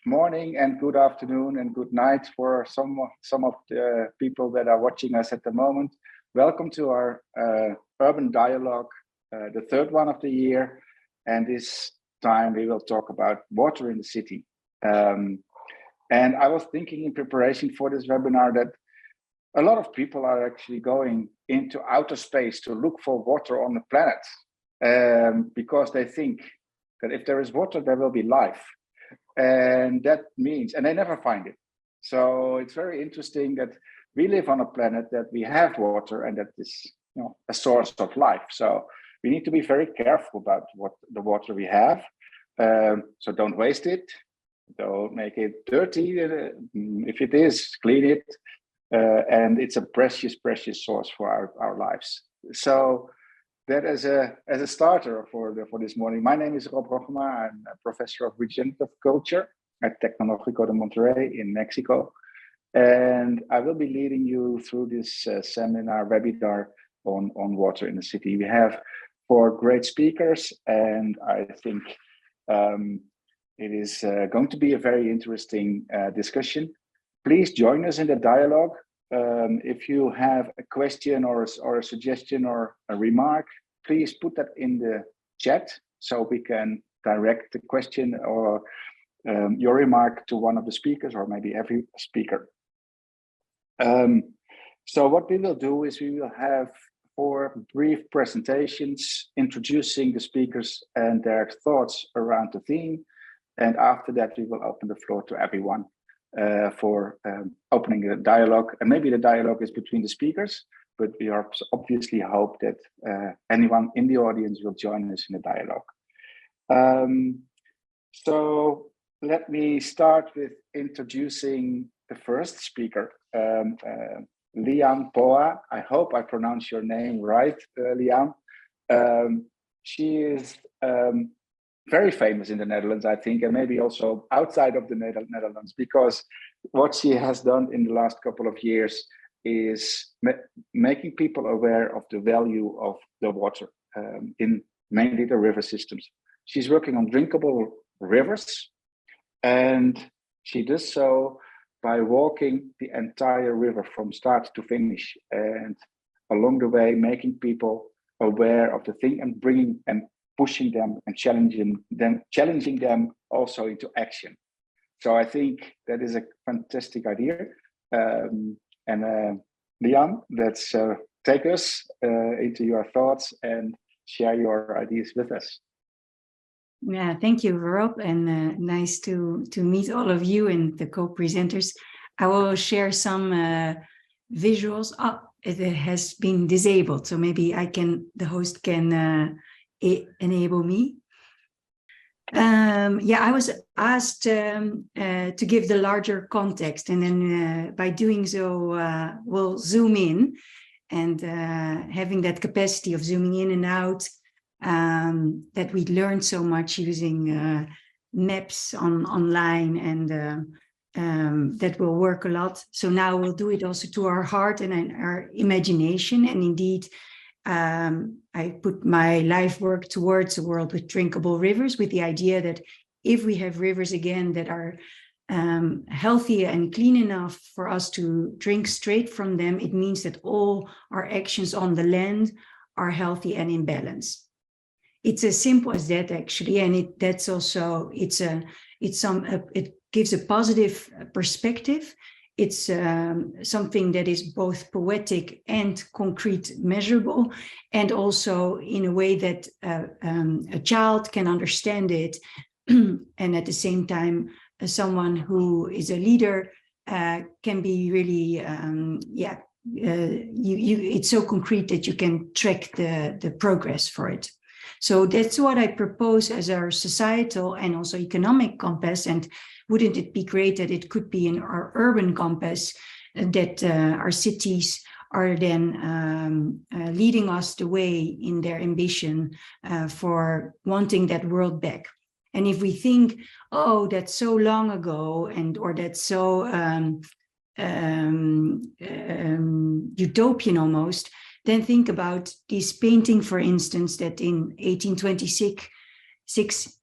morning and good afternoon and good night for some of the people that are watching us at the moment. Welcome to our urban dialogue, the third one of the year. And this time we will talk about water in the city. And I was thinking in preparation for this webinar that a lot of people are actually going into outer space to look for water on the planet because they think that if there is water, there will be life. And that means, and they never find it. So it's very interesting that we live on a planet that we have water and that is, a source of life. So we need to be very careful about what the water we have. So don't waste it. Don't make it dirty. If it is, clean it. And it's a precious, precious source for our lives. So that as a starter for this morning, my name is Rob Rogema. I'm a professor of regenerative culture at Tecnológico de Monterrey in Mexico. And I will be leading you through this seminar webinar on water in the city. We have 4 great speakers, and I think it is going to be a very interesting discussion. Please join us in the dialogue. If you have a question or a suggestion or a remark, please put that in the chat so we can direct the question or your remark to one of the speakers or maybe every speaker. So what we will do is we will have 4 brief presentations introducing the speakers and their thoughts around the theme. And after that, we will open the floor to everyone for opening a dialogue. And maybe the dialogue is between the speakers, but we obviously hope that anyone in the audience will join us in the dialogue. So let me start with introducing the first speaker, Liam Poa. I hope I pronounced your name right, Liam. She is very famous in the Netherlands, I think, and maybe also outside of the Netherlands, because what she has done in the last couple of years is making people aware of the value of the water in mainly the river systems. She's working on drinkable rivers, and she does so by walking the entire river from start to finish, and along the way making people aware of the thing and bringing and pushing them and challenging them also into action. So I think that is a fantastic idea. Liam, let's take us into your thoughts and share your ideas with us. Yeah, thank you, Rob, and nice to meet all of you and the co-presenters. I will share some visuals. Oh, it has been disabled, so maybe the host can enable me. I was asked to give the larger context, and then by doing so, we'll zoom in, and having that capacity of zooming in and out, that we learned so much using maps online, and that will work a lot. So now we'll do it also to our heart and our imagination, and indeed, I put my life work towards a world with drinkable rivers, with the idea that if we have rivers again that are healthy and clean enough for us to drink straight from them, it means that all our actions on the land are healthy and in balance. It's as simple as that, actually, and it gives a positive perspective. It's something that is both poetic and concrete, measurable, and also in a way that a child can understand it, and at the same time, someone who is a leader can be really, it's so concrete that you can track the progress for it. So that's what I propose as our societal and also economic compass. And wouldn't it be great that it could be in our urban compass, that our cities are then leading us the way in their ambition for wanting that world back. And if we think, oh, that's so long ago, or that's so utopian almost, then think about this painting, for instance, that in 1826,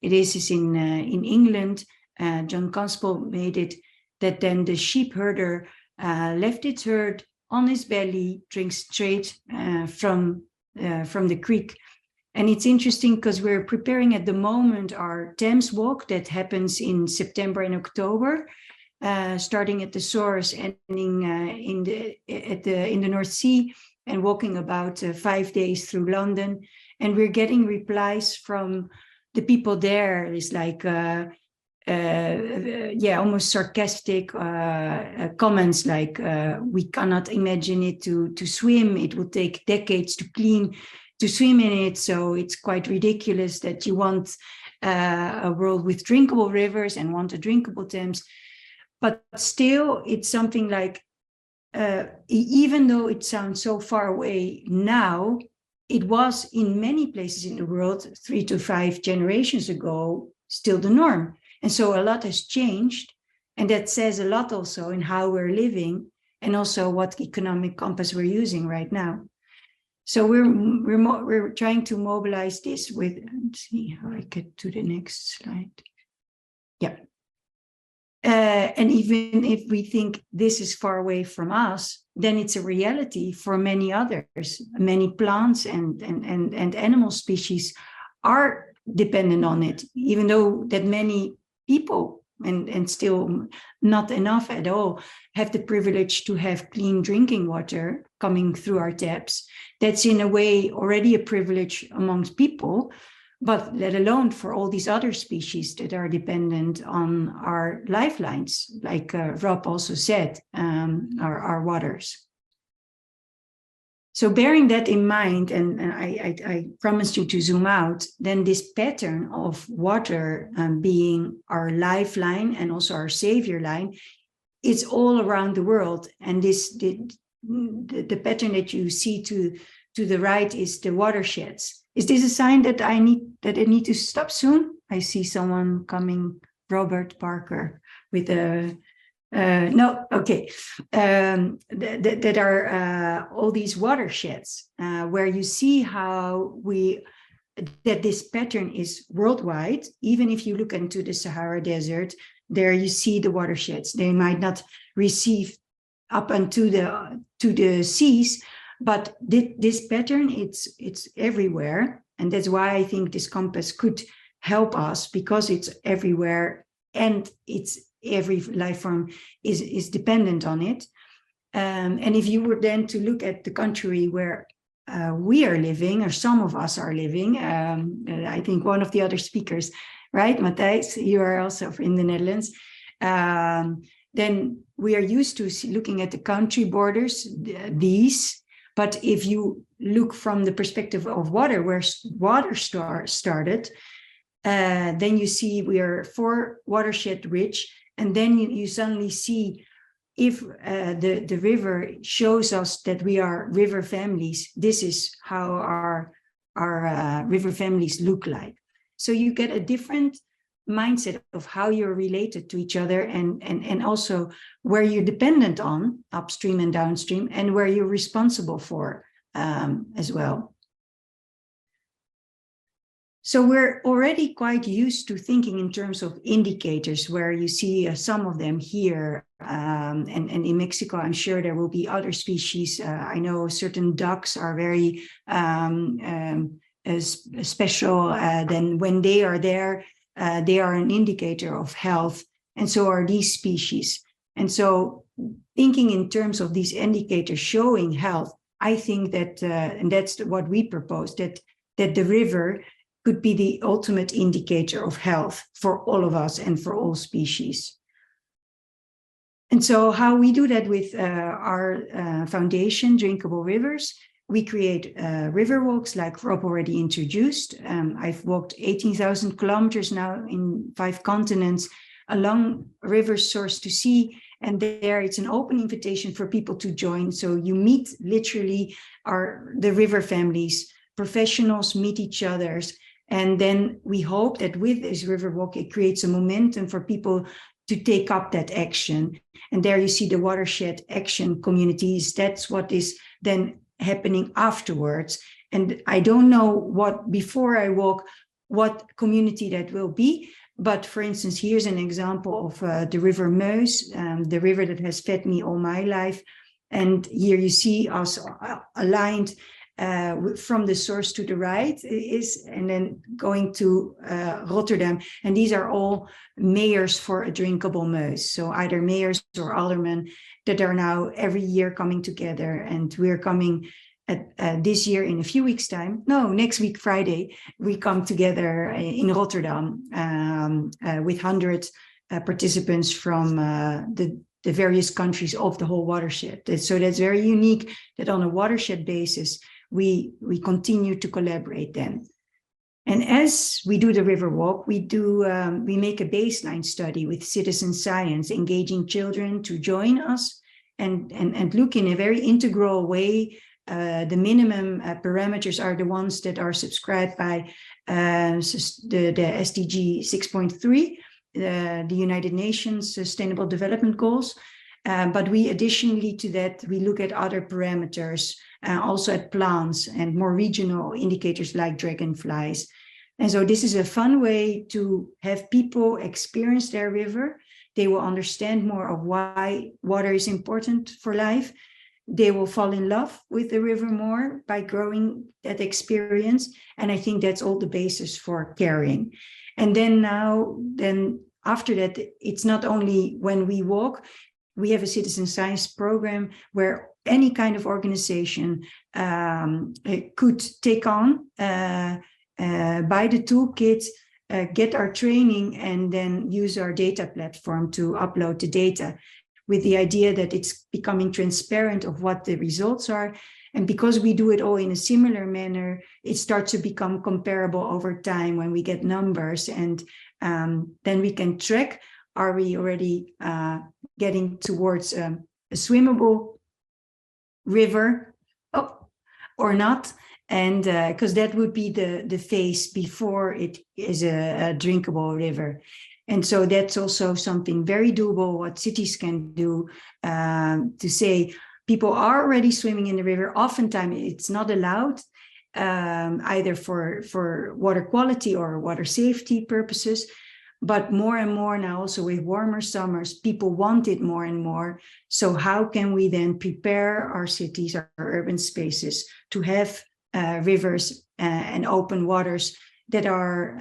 it is in England, John Constable made it, that then the sheep herder left its herd on his belly, drinks straight from the creek. And it's interesting because we're preparing at the moment our Thames walk that happens in September and October, starting at the source, ending in the North Sea, and walking about 5 days through London. And we're getting replies from the people there. It's like, almost sarcastic comments like, we cannot imagine it to swim. It will take decades to swim in it. So it's quite ridiculous that you want a world with drinkable rivers and want a drinkable Thames. But still, it's something like, even though it sounds so far away now, it was in many places in the world 3 to 5 generations ago still the norm. And so a lot has changed. And that says a lot also in how we're living and also what economic compass we're using right now. So we're trying to mobilize this with, let's see how I get to the next slide. Yeah. And even if we think this is far away from us, then it's a reality for many others. Many plants and animal species are dependent on it, even though that many people, and still not enough at all, have the privilege to have clean drinking water coming through our taps. That's in a way already a privilege amongst people, but let alone for all these other species that are dependent on our lifelines, like Rob also said, our waters. So bearing that in mind, and I promised you to zoom out, then this pattern of water being our lifeline and also our savior line, it's all around the world. And the pattern that you see to the right is the watersheds. Is this a sign that I need to stop soon? I see someone coming, Robert Parker, with a no, okay. That are all these watersheds where you see how that this pattern is worldwide. Even if you look into the Sahara Desert, there you see the watersheds. They might not receive up onto the seas, but this pattern, it's everywhere. And that's why I think this compass could help us, because it's everywhere and it's every life form is dependent on it. And if you were then to look at the country where we are living, or some of us are living, I think one of the other speakers, right, Matthijs, you are also in the Netherlands, then we are used to looking at the country borders, these. But if you look from the perspective of water, where water started, then you see we are for watershed rich. And then you suddenly see, if the river shows us that we are river families, this is how our river families look like. So you get a different mindset of how you're related to each other, and also where you're dependent on upstream and downstream, and where you're responsible for as well. So we're already quite used to thinking in terms of indicators, where you see some of them here, and in Mexico, I'm sure there will be other species. I know certain ducks are very special. Then when they are there, they are an indicator of health, and so are these species. And so thinking in terms of these indicators showing health, I think that, and that's what we propose, that the river could be the ultimate indicator of health for all of us and for all species. And so how we do that with our foundation, Drinkable Rivers, we create river walks like Rob already introduced. I've walked 18,000 kilometers now in 5 continents along river source to sea. And there it's an open invitation for people to join. So you meet literally the river families, professionals meet each other's. And then we hope that with this river walk, it creates a momentum for people to take up that action. And there you see the watershed action communities. That's what is then happening afterwards. And I don't know before I walk, what community that will be, But for instance, here's an example of the River Meuse, the river that has fed me all my life. And here you see us aligned from the source to the right and then going to Rotterdam. And these are all mayors for a drinkable Meuse. So either mayors or aldermen that are now every year coming together. And we're coming this year in a few weeks' time. No, next week, Friday, we come together in Rotterdam with 100 participants from the various countries of the whole watershed. So that's very unique that on a watershed basis, we continue to collaborate then. And as we do the river walk, we make a baseline study with citizen science, engaging children to join us and look in a very integral way. The minimum parameters are the ones that are subscribed by the SDG 6.3, the United Nations Sustainable Development Goals. But we additionally to that, we look at other parameters, also at plants and more regional indicators like dragonflies. And so this is a fun way to have people experience their river. They will understand more of why water is important for life. They will fall in love with the river more by growing that experience. And I think that's all the basis for caring. And then after that, it's not only when we walk, we have a citizen science program where any kind of organization could take on, buy the toolkit, get our training, and then use our data platform to upload the data, with the idea that it's becoming transparent of what the results are. And because we do it all in a similar manner, it starts to become comparable over time when we get numbers. And then we can track, are we already getting towards a swimmable river or not? And because that would be the phase before it is a drinkable river. And so that's also something very doable, what cities can do, to say people are already swimming in the river. Oftentimes it's not allowed, either for water quality or water safety purposes. But more and more now, also with warmer summers, people want it more and more. So how can we then prepare our cities, our urban spaces, to have rivers and open waters that are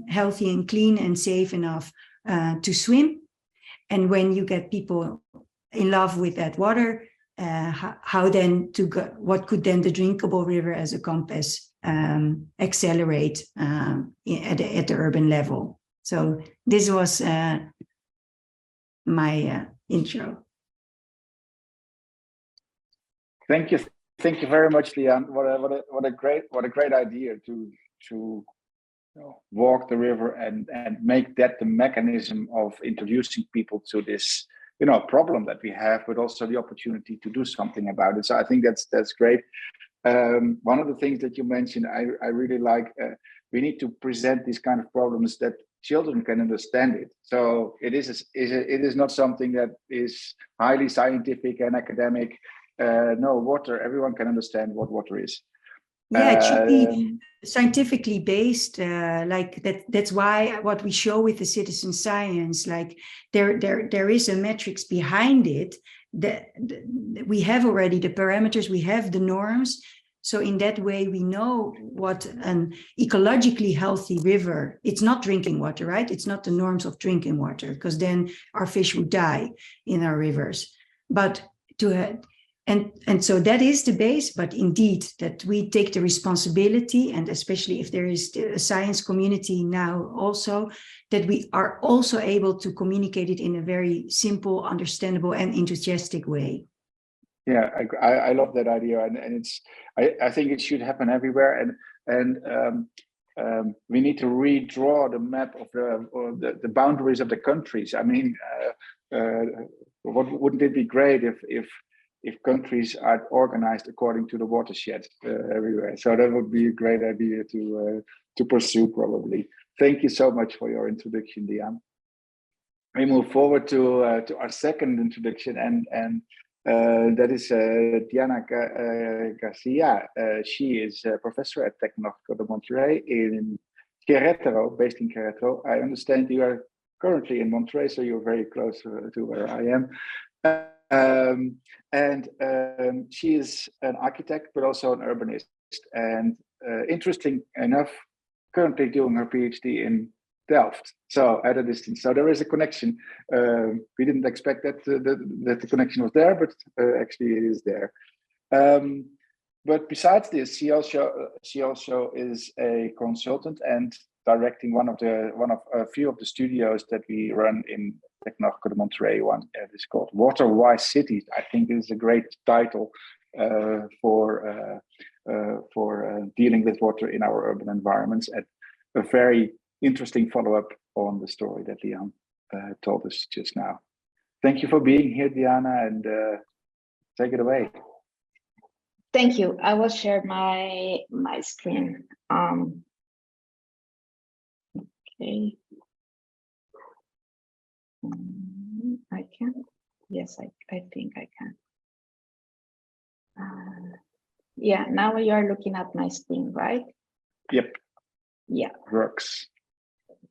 healthy and clean and safe enough to swim? And when you get people in love with that water, how then what could then the drinkable river as a compass accelerate at the urban level? So this was my intro. Thank you very much, Lian. What a great idea to walk the river and make that the mechanism of introducing people to this problem that we have, but also the opportunity to do something about it. So I think that's great. One of the things that you mentioned, I really like. We need to present these kind of problems that children can understand it. So it is not something that is highly scientific and academic. No, water, everyone can understand what water is. Yeah, it should be scientifically based, like that. That's why what we show with the citizen science, like there is a metrics behind it. That we have already the parameters, we have the norms. So in that way, we know what an ecologically healthy river. It's not drinking water, right? It's not the norms of drinking water, because then our fish would die in our rivers. But and so that is the base, but indeed that we take the responsibility, and especially if there is a science community now also, that we are also able to communicate it in a very simple, understandable and enthusiastic way. Yeah, I love that idea, and I think it should happen everywhere, and we need to redraw the map of the boundaries of the countries. I mean, wouldn't it be great if countries are organized according to the watershed everywhere? So that would be a great idea to pursue, probably. Thank you so much for your introduction, Lian. We move forward to our second introduction, and that is Diana Garcia. She is a professor at Tecnológico de Monterrey. Querétaro, based in Querétaro. I understand you are currently in Monterrey, so you're very close to where I am. She is an architect, but also an urbanist. And interesting enough, currently doing her PhD in Delft, so at a distance. So there is a connection. We didn't expect that the connection was there, but actually it is there. But besides this, she also is a consultant and directing one of a few of the studios that we run in Tecnológico de Monterrey. One is called Water-Wise Cities. I think this is a great title for dealing with water in our urban environments, and a very interesting follow-up on the story that Leon told us just now. Thank you for being here, Diana, and take it away. Thank you. I will share my screen. Okay. I can. Yes, I think I can. Yeah, now you are looking at my screen, right? Yep. Yeah. Works.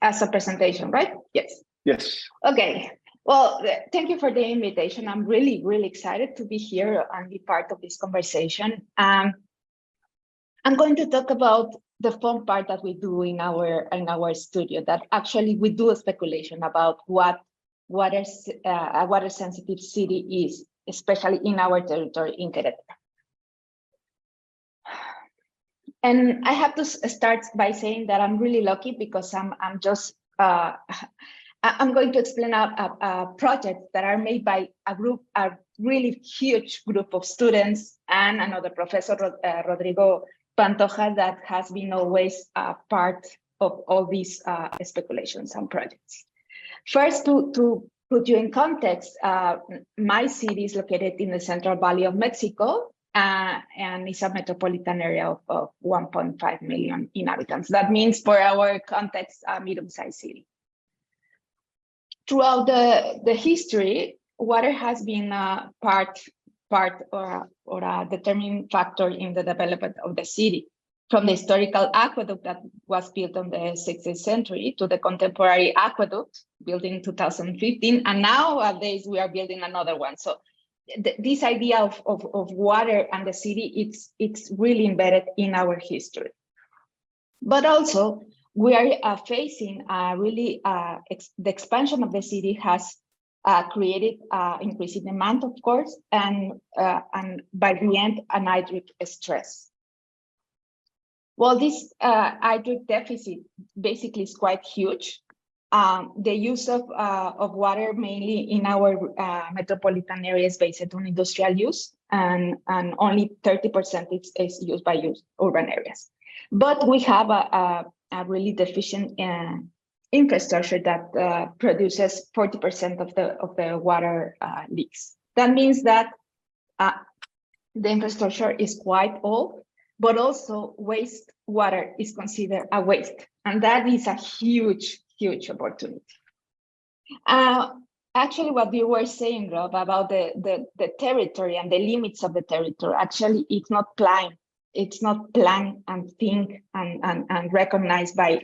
As a presentation, right? Yes. Yes. Okay. Well, thank you for the invitation. I'm really, really excited to be here and be part of this conversation. I'm going to talk about the fun part that we do in our studio, that actually we do a speculation about what a water-sensitive city is, especially in our territory in Querétaro. And I have to start by saying that I'm really lucky because I'm going to explain a project that are made by a really huge group of students and another professor, Rodrigo Pantoja, that has been always a part of all these speculations and projects. First, to put you in context, my city is located in the Central Valley of Mexico, and it's a metropolitan area of 1.5 million inhabitants. That means, for our context, a medium-sized city. Throughout the history, water has been a part or a determining factor in the development of the city, from the historical aqueduct that was built in the 16th century to the contemporary aqueduct built in 2015, and nowadays we are building another one. So this idea of water and the city, it's really embedded in our history. But also, we are facing really the expansion of the city has created increasing demand, of course, and by the end, an hydric stress. Well, this hydric deficit basically is quite huge. The use of water mainly in our metropolitan areas based on industrial use, and only 30% is used by urban areas. But we have a really deficient infrastructure that produces 40% of the water leaks. That means that the infrastructure is quite old, but also wastewater is considered a waste, and that is a huge opportunity. Actually, what you were saying, Rob, about the territory and the limits of the territory, actually, it's not planned. It's not planned and think and recognized by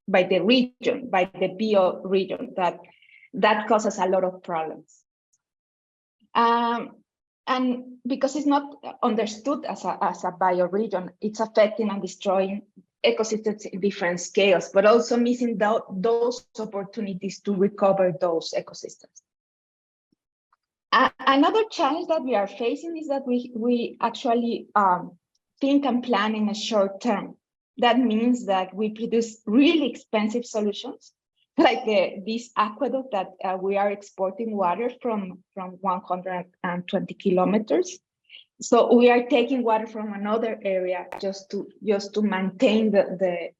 the region, by the bio region, that causes a lot of problems. And because it's not understood as a bio region, it's affecting and destroying ecosystems in different scales, but also missing those opportunities to recover those ecosystems. Another challenge that we are facing is that we actually think and plan in a short term. That means that we produce really expensive solutions, like this aqueduct that we are exporting water from 120 kilometers. So we are taking water from another area just to maintain the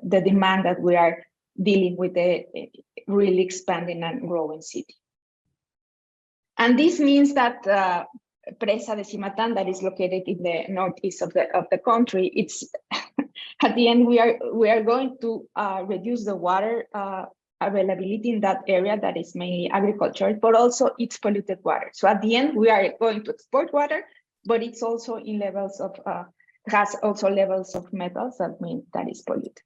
demand that we are dealing with, the really expanding and growing city. And this means that Presa de Cimatán, that is located in the northeast of the country, it's at the end we are going to reduce the water availability in that area that is mainly agriculture, but also it's polluted water. So at the end, we are going to export water, but it's also in levels of has also levels of metals that mean that is polluted.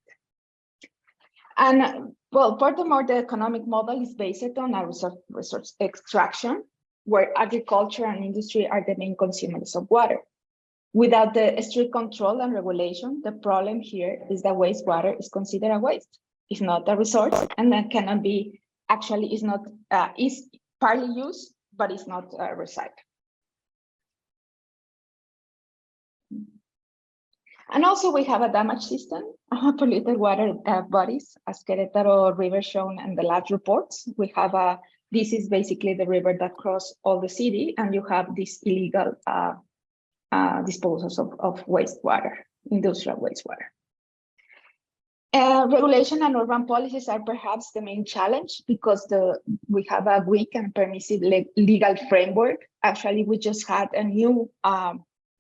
And well, furthermore, the economic model is based on a resource extraction, where agriculture and industry are the main consumers of water. Without the strict control and regulation, the problem here is that wastewater is considered a waste. It's not a resource, and that cannot be, actually is not, is partly used, but it's not recycled. And also we have a damage system of polluted water bodies, as Querétaro River shown in the last reports. We have this is basically the river that crosses all the city, and you have these illegal disposals of wastewater, industrial wastewater. Regulation and urban policies are perhaps the main challenge, because we have a weak and permissive legal framework. Actually, we just had a new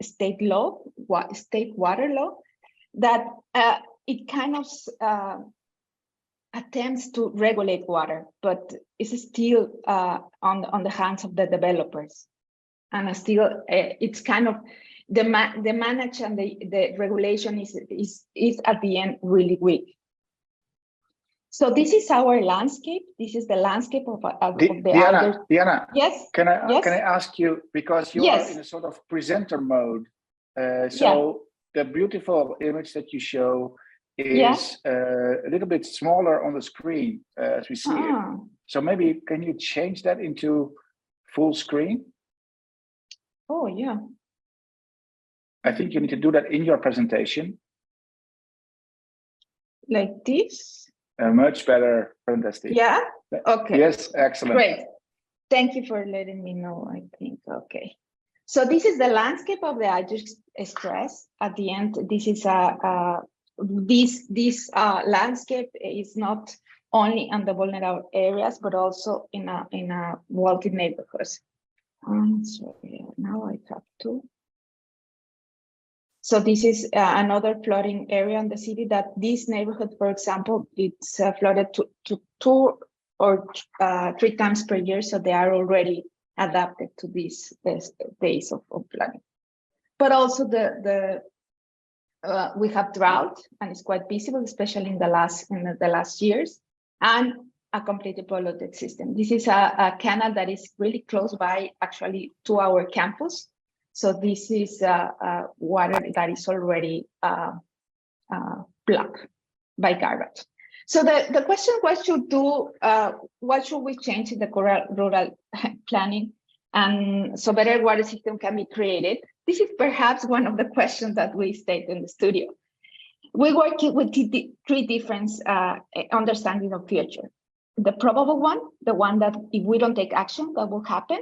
state water law that it kind of attempts to regulate water, but it's still on the hands of the developers, and still it's kind of the manage and the regulation is at the end really weak. So this is our landscape. This is the landscape of the Diana, yes. Can I ask you, because you are in a sort of presenter mode, the beautiful image that you show is a little bit smaller on the screen as we see it. So maybe can you change that into full screen? Oh yeah. I think you need to do that in your presentation. Like this? Much better. Fantastic. Yeah? Okay. Yes, excellent. Great. Thank you for letting me know, I think. Okay. So this is the landscape of the hydrogen stress. At the end, this is this landscape is not only on the vulnerable areas, but also in a wealthy neighborhoods. Sorry, now I have to. So this is another flooding area in the city, that this neighborhood, for example, it's flooded to 2 or 3 times per year. So they are already adapted to these days of flooding. But also we have drought, and it's quite visible, especially in the last years, and a completely polluted system. This is a canal that is really close by, actually, to our campus. So this is water that is already blocked by garbage. So the question, what should we change in the rural planning, and so better water system can be created? This is perhaps one of the questions that we state in the studio. We work with 3 different understanding of future. The probable one, the one that if we don't take action, that will happen.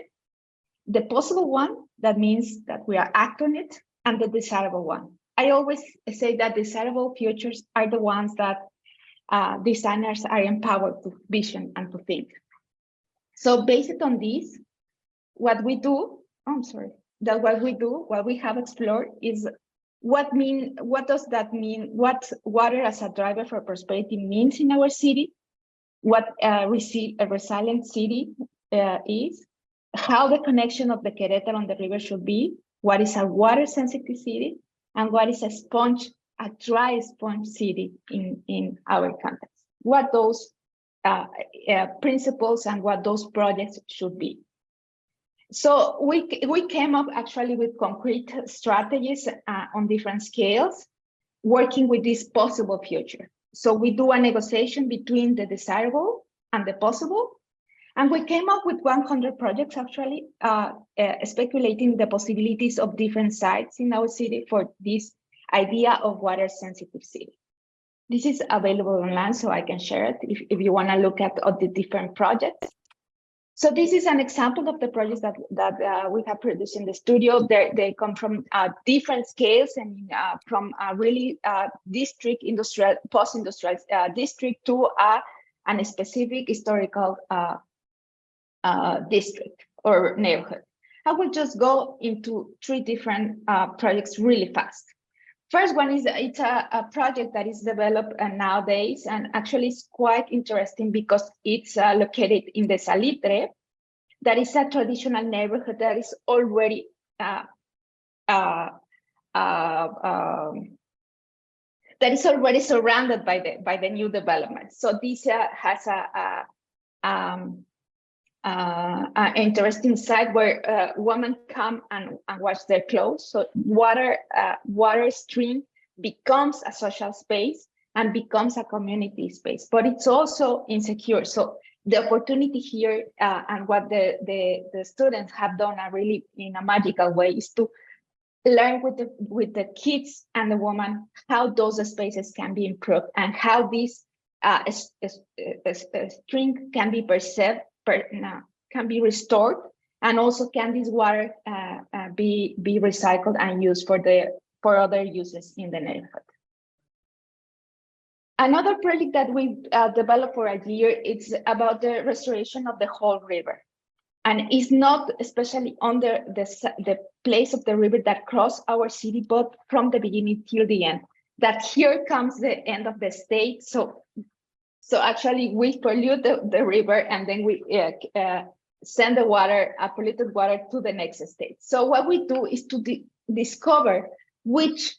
The possible one, that means that we are acting on it, and the desirable one. I always say that desirable futures are the ones that designers are empowered to vision and to think. So based on this, what we have explored is what does that mean? What water as a driver for prosperity means in our city? What a resilient city is? How the connection of the Querétaro and the river should be? What is a water-sensitive city? And what is a dry sponge city in our context? What those principles and what those projects should be. So we came up actually with concrete strategies on different scales, working with this possible future. So we do a negotiation between the desirable and the possible. And we came up with 100 projects, actually, speculating the possibilities of different sites in our city for this idea of water-sensitive city. This is available online, so I can share it if you want to look at the different projects. So this is an example of the projects that we have produced in the studio. They come from different scales, and from a really district, industrial, post-industrial district to a specific historical district or neighborhood. I will just go into 3 different projects really fast. First one is it's a project that is developed nowadays, and actually it's quite interesting because it's located in the Salitre. That is a traditional neighborhood that is already that is already surrounded by the new development. So this has an interesting site where women come and wash their clothes. So water stream becomes a social space and becomes a community space, but it's also insecure. So the opportunity here and what the students have done really in a magical way is to learn with the kids and the woman how those spaces can be improved and how this stream can be can be restored, and also can this water be recycled and used for other uses in the neighborhood. Another project that we developed for a year, it's about the restoration of the whole river. And it's not especially on the place of the river that cross our city, but from the beginning till the end. That here comes the end of the state. So actually we pollute the river, and then we send the water, polluted water, to the next state. So what we do is to discover which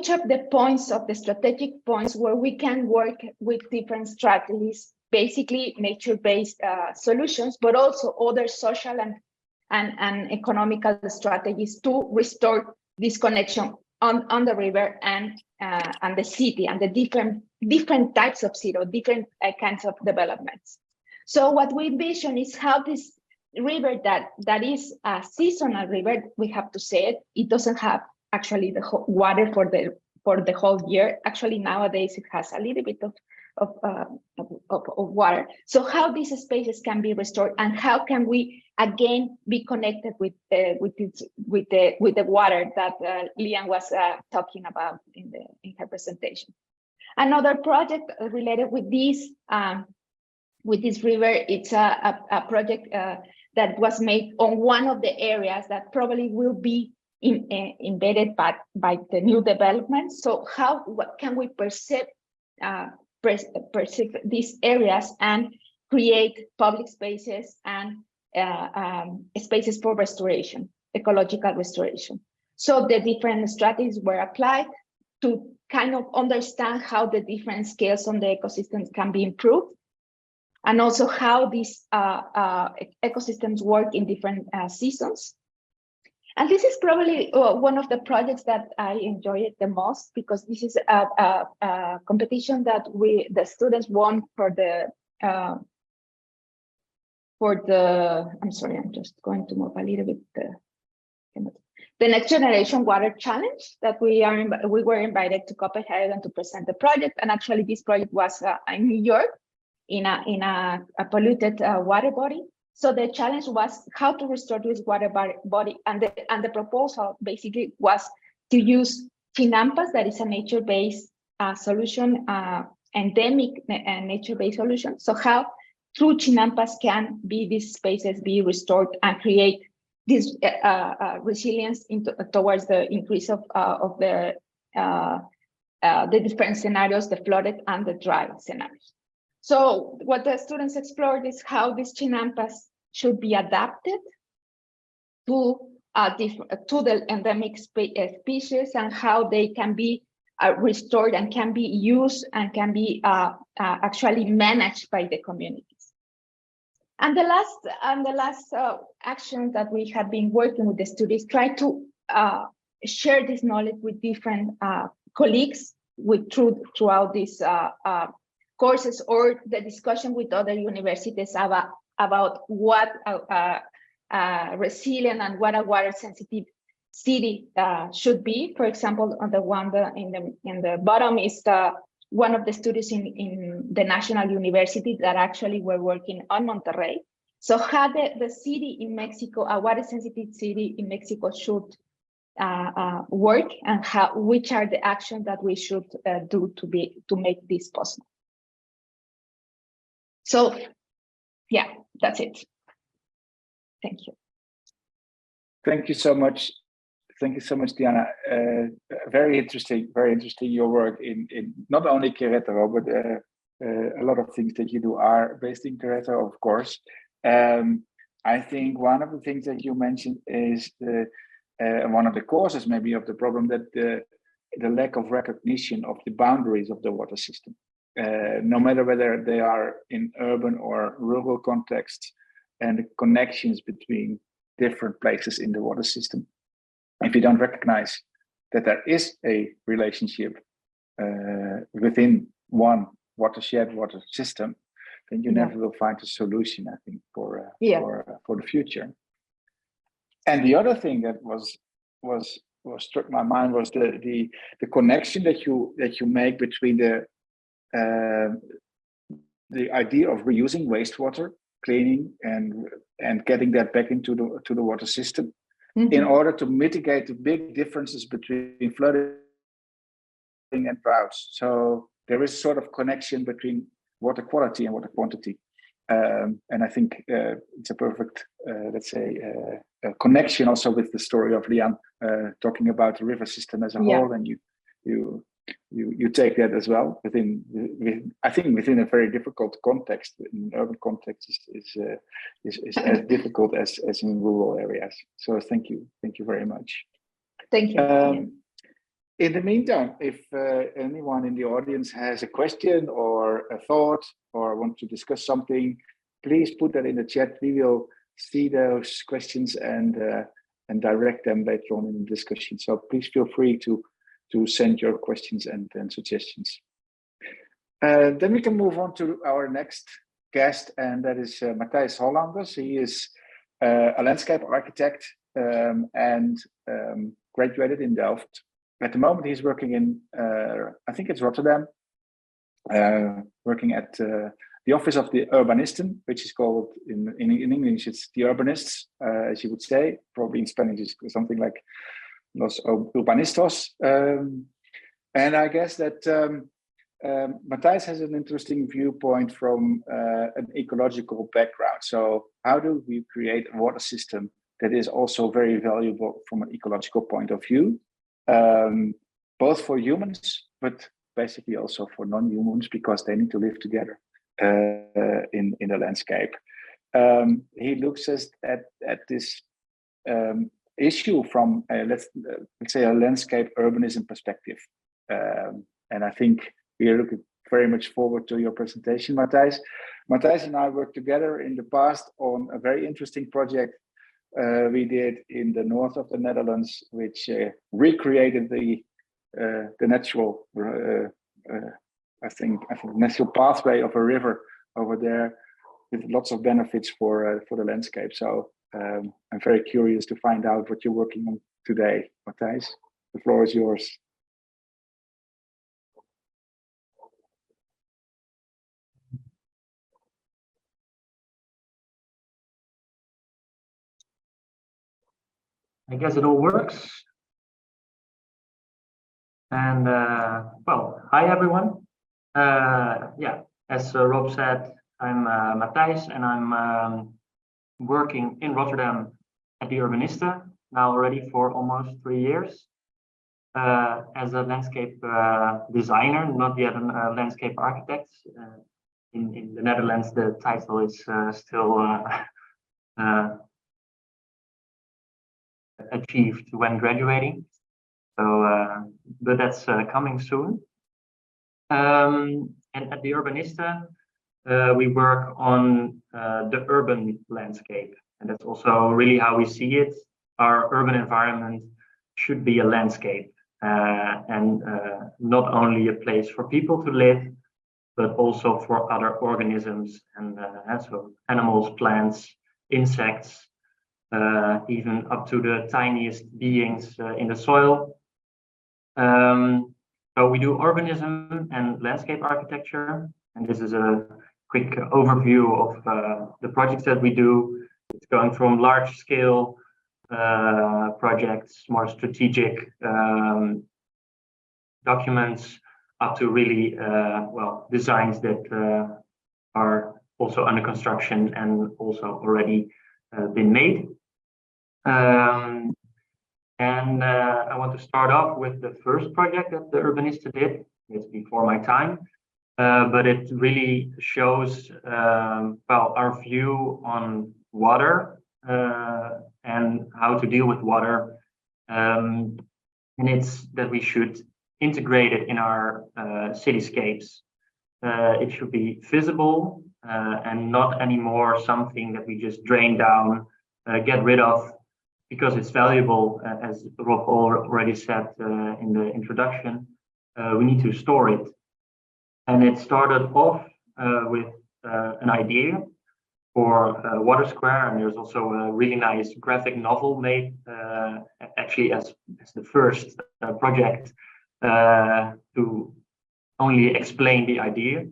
of the points, of the strategic points, where we can work with different strategies, basically nature-based solutions, but also other social and economical strategies to restore this connection on the river and the city, and the different types of city, or different kinds of developments. So what we envision is how this river that is a seasonal river, we have to say it doesn't have actually the water for the whole year. Actually, nowadays it has a little bit of water. So how these spaces can be restored, and how can we again be connected with the water that Lian was talking about in her presentation. Another project related with this river, it's a project that was made on one of the areas that probably will be embedded by the new development. So what can we perceive these areas and create public spaces and spaces for restoration, ecological restoration. So the different strategies were applied to kind of understand how the different scales on the ecosystems can be improved, and also how these ecosystems work in different seasons. And this is probably one of the projects that I enjoyed the most, because this is a competition that the students won for the I'm sorry, I'm just going to move a little bit. The Next Generation Water Challenge that we were invited to Copenhagen to present the project. And actually this project was in New York in a polluted water body. So the challenge was how to restore this water body, and the proposal basically was to use chinampas, that is a nature-based solution, endemic nature-based solution. So how through chinampas can these spaces be restored and create this resilience towards the increase of the different scenarios, the flooded and the dry scenarios. So what the students explored is how these chinampas should be adapted to the endemic species, and how they can be restored and can be used and can be actually managed by the communities. And the last action that we have been working with the students, try to share this knowledge with different colleagues throughout these courses, or the discussion with other universities about what resilient and what a water sensitive city should be. For example, on the one in the bottom is one of the students in the National University that actually were working on Monterrey. So how the city in Mexico, a water sensitive city in Mexico, should work, and which are the actions that we should do to make this possible. So yeah, that's it. Thank you. Thank you so much. Thank you so much, Diana. Very interesting your work in not only Querétaro, but a lot of things that you do are based in Querétaro, of course. I think one of the things that you mentioned is one of the causes maybe of the problem that the lack of recognition of the boundaries of the water system, no matter whether they are in urban or rural contexts, and the connections between different places in the water system. If you don't recognize that there is a relationship within one watershed, water system, then you never will find a solution, I think, for the future. And the other thing that was struck my mind was the connection that you make between the idea of reusing wastewater, cleaning and getting that back into the water system, in order to mitigate the big differences between flooding and droughts. So there is sort of connection between water quality and water quantity. And I think it's a perfect, let's say, a connection also with the story of Lian, talking about the river system as a whole, and you take that as well I think within a very difficult context. In urban context is as difficult as in rural areas. So thank you very much. Thank you. In the meantime, if anyone in the audience has a question or a thought or want to discuss something, please put that in the chat. We will see those questions and direct them later on in the discussion. So please feel free to send your questions and suggestions. Then we can move on to our next guest, and that is Matthijs Hollanders. He is a landscape architect and graduated in Delft. At the moment, he's working in, I think it's Rotterdam, working at the office of the Urbanisten, which is called, in English, it's the Urbanists, as you would say. Probably in Spanish, it's something like Los Urbanistas. And I guess that Matthijs has an interesting viewpoint from an ecological background. So how do we create a water system that is also very valuable from an ecological point of view? Both for humans, but basically also for non-humans, because they need to live together in the landscape. He looks at this issue from let's say a landscape urbanism perspective, and I think we are looking very much forward to your presentation, Matthijs. Matthijs and I worked together in the past on a very interesting project we did in the north of the Netherlands, which recreated the natural, I think natural pathway of a river over there, with lots of benefits for the landscape. So I'm very curious to find out what you're working on today, Matthijs. The floor is yours. I guess it all works. And well, hi everyone. Yeah, as Rob said, I'm Matthijs, and I'm working in Rotterdam at the Urbanista now already for almost 3 years as a landscape designer, not yet a landscape architect. In the Netherlands, the title is still achieved when graduating. So, but that's coming soon. And at the Urbanista, we work on the urban landscape, and that's also really how we see it. Our urban environment should be a landscape, and not only a place for people to live, but also for other organisms, and so animals, plants, insects, even up to the tiniest beings in the soil. So we do urbanism and landscape architecture, and this is a quick overview of the projects that we do. It's going from large-scale projects, more strategic documents, up to really well, designs that are also under construction and also already been made. And I want to start off with the first project that the Urbanista did. It's before my time, but it really shows well, our view on water and how to deal with water And it's that we should integrate it in our cityscapes. It should be visible and not anymore something that we just drain down, get rid of, because it's valuable, as Rob already said in the introduction. We need to store it. And it started off with an idea for Water Square, and there's also a really nice graphic novel made, actually as the first project to only explain the idea,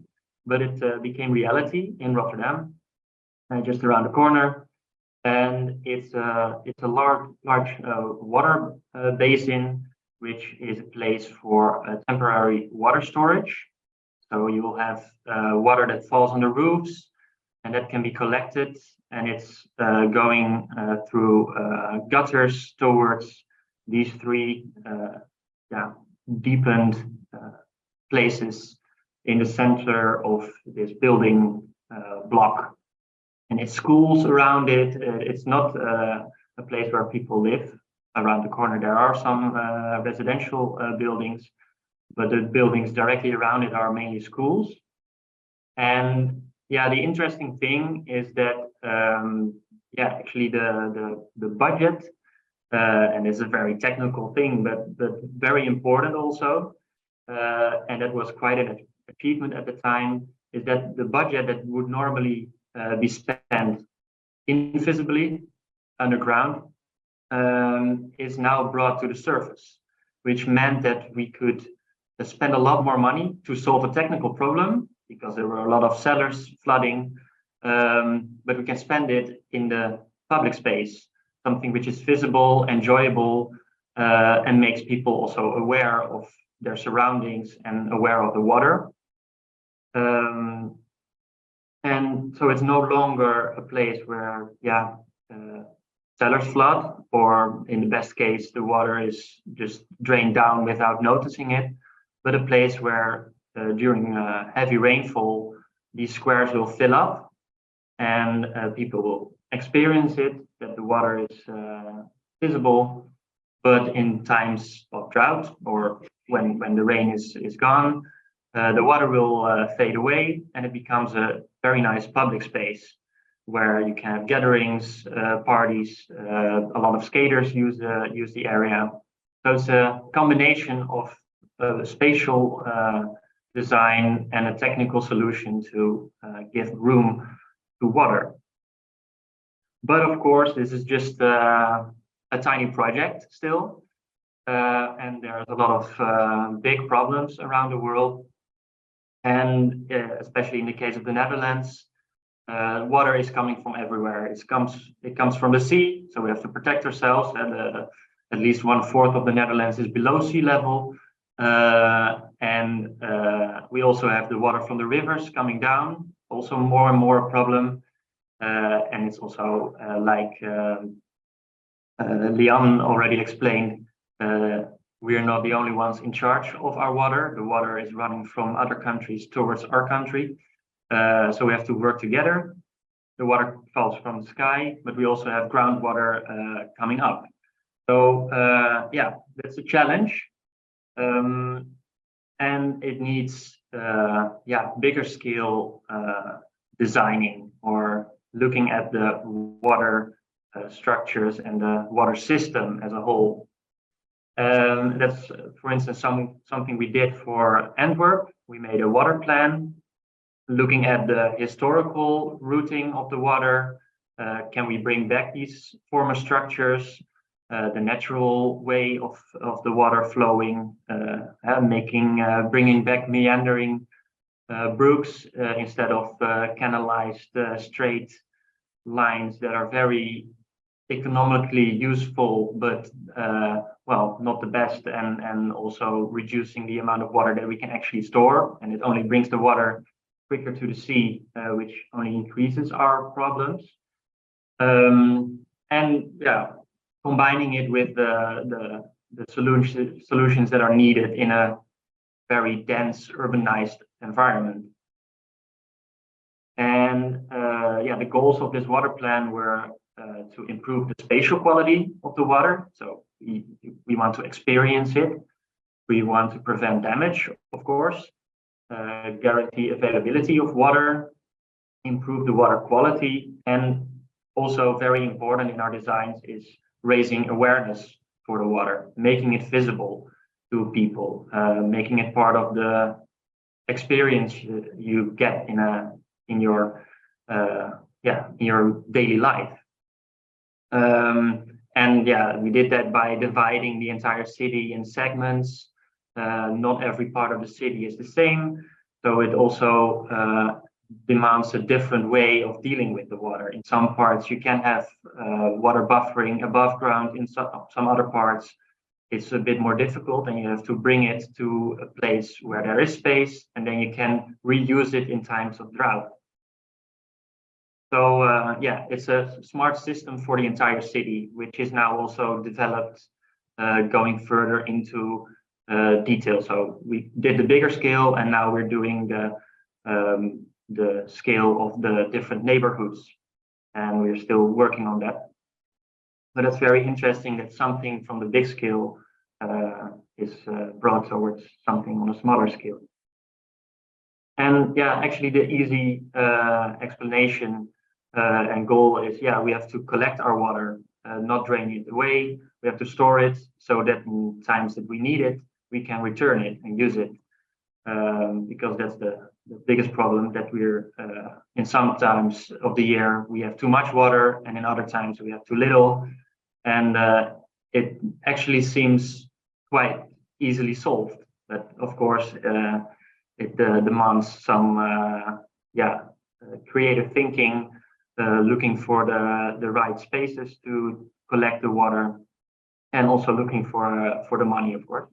but it became reality in Rotterdam, just around the corner. And it's a large water basin, which is a place for temporary water storage. So you will have water that falls on the roofs, and that can be collected, and it's going through gutters towards these three deepened places in the center of this building block. And it's schools around it. It's not a place where people live. Around the corner there are some residential buildings, but the buildings directly around it are mainly schools. And yeah, the interesting thing is that actually the budget, and it's a very technical thing, but very important also, and that was quite an achievement at the time, is that the budget that would normally be spent invisibly underground is now brought to the surface, which meant that we could spend a lot more money to solve a technical problem, because there were a lot of cellars flooding, but we can spend it in the public space, something which is visible, enjoyable, and makes people also aware of their surroundings and aware of the water. And so it's no longer a place where, cellars flood, or in the best case, the water is just drained down without noticing it, but a place where during heavy rainfall, these squares will fill up, and people will experience it, that the water is visible, but in times of drought, or when the rain is gone, the water will fade away, and it becomes a very nice public space where you can have gatherings, parties. A lot of skaters use the area. So it's a combination of spatial design and a technical solution to give room to water. But of course, this is just a tiny project still, and there's a lot of big problems around the world. And especially in the case of the Netherlands, water is coming from everywhere. It comes from the sea, so we have to protect ourselves. And at least 1/4 of the Netherlands is below sea level. And we also have the water from the rivers coming down, also more and more a problem. And it's also like Lian already explained, we are not the only ones in charge of our water. The water is running from other countries towards our country. So we have to work together. The water falls from the sky, but we also have groundwater coming up. So that's a challenge. And it needs bigger scale designing, or looking at the water structures and the water system as a whole. That's, for instance, something we did for Antwerp. We made a water plan looking at the historical routing of the water. Can we bring back these former structures, the natural way of the water flowing, bringing back meandering brooks instead of canalized straight lines that are very economically useful, but not the best, and also reducing the amount of water that we can actually store, and it only brings the water quicker to the sea, which only increases our problems. Combining it with the solutions that are needed in a very dense urbanized environment. And the goals of this water plan were to improve the spatial quality of the water. So you we want to experience it. We want to prevent damage, of course, guarantee availability of water, improve the water quality, and also very important in our designs is raising awareness for the water, making it visible to people, making it part of the experience you get in your daily life. And yeah, we did that by dividing the entire city in segments. Not every part of the city is the same, so it also demands a different way of dealing with the water. In some parts, you can have water buffering above ground. In some other parts, it's a bit more difficult, and you have to bring it to a place where there is space, and then you can reuse it in times of drought. So yeah, it's a smart system for the entire city, which is now also developed, going further into detail. So we did the bigger scale, and now we're doing the scale of the different neighborhoods, and we're still working on that. But it's very interesting that something from the big scale is brought towards something on a smaller scale. And yeah, actually the easy explanation and goal is, yeah, we have to collect our water, not drain it away. We have to store it so that in times that we need it, we can return it and use it. Because that's the biggest problem, that we're in some times of the year we have too much water, and in other times we have too little. And it actually seems quite easily solved, but of course it demands some creative thinking, looking for the right spaces to collect the water, and also looking for the money, of course.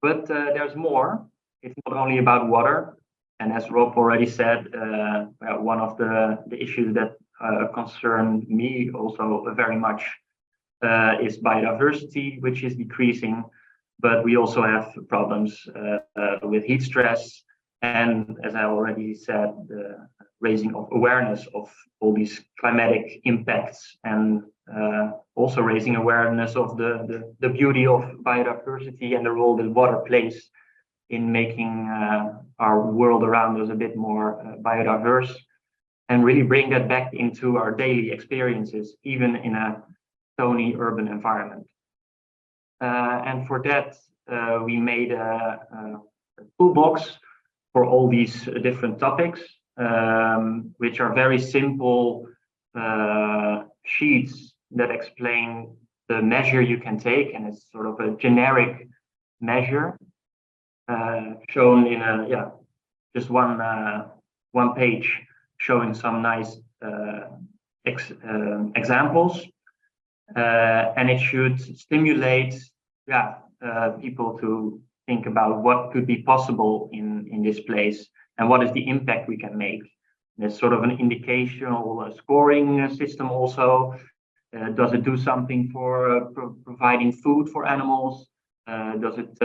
But there's more. It's not only about water, and as Rob already said, one of the issues that concern me also very much is biodiversity, which is decreasing. But we also have problems with heat stress, and as I already said, the raising of awareness of all these climatic impacts, and also raising awareness of the beauty of biodiversity and the role that water plays in making our world around us a bit more biodiverse, and really bring that back into our daily experiences, even in a stony urban environment. And for that, we made a toolbox for all these different topics, which are very simple sheets that explain the measure you can take, and it's sort of a generic measure shown in just one page, showing some nice examples, and it should stimulate people to think about what could be possible in this place, and what is the impact we can make. There's sort of an indicational scoring system also. Does it do something for providing food for animals? Does it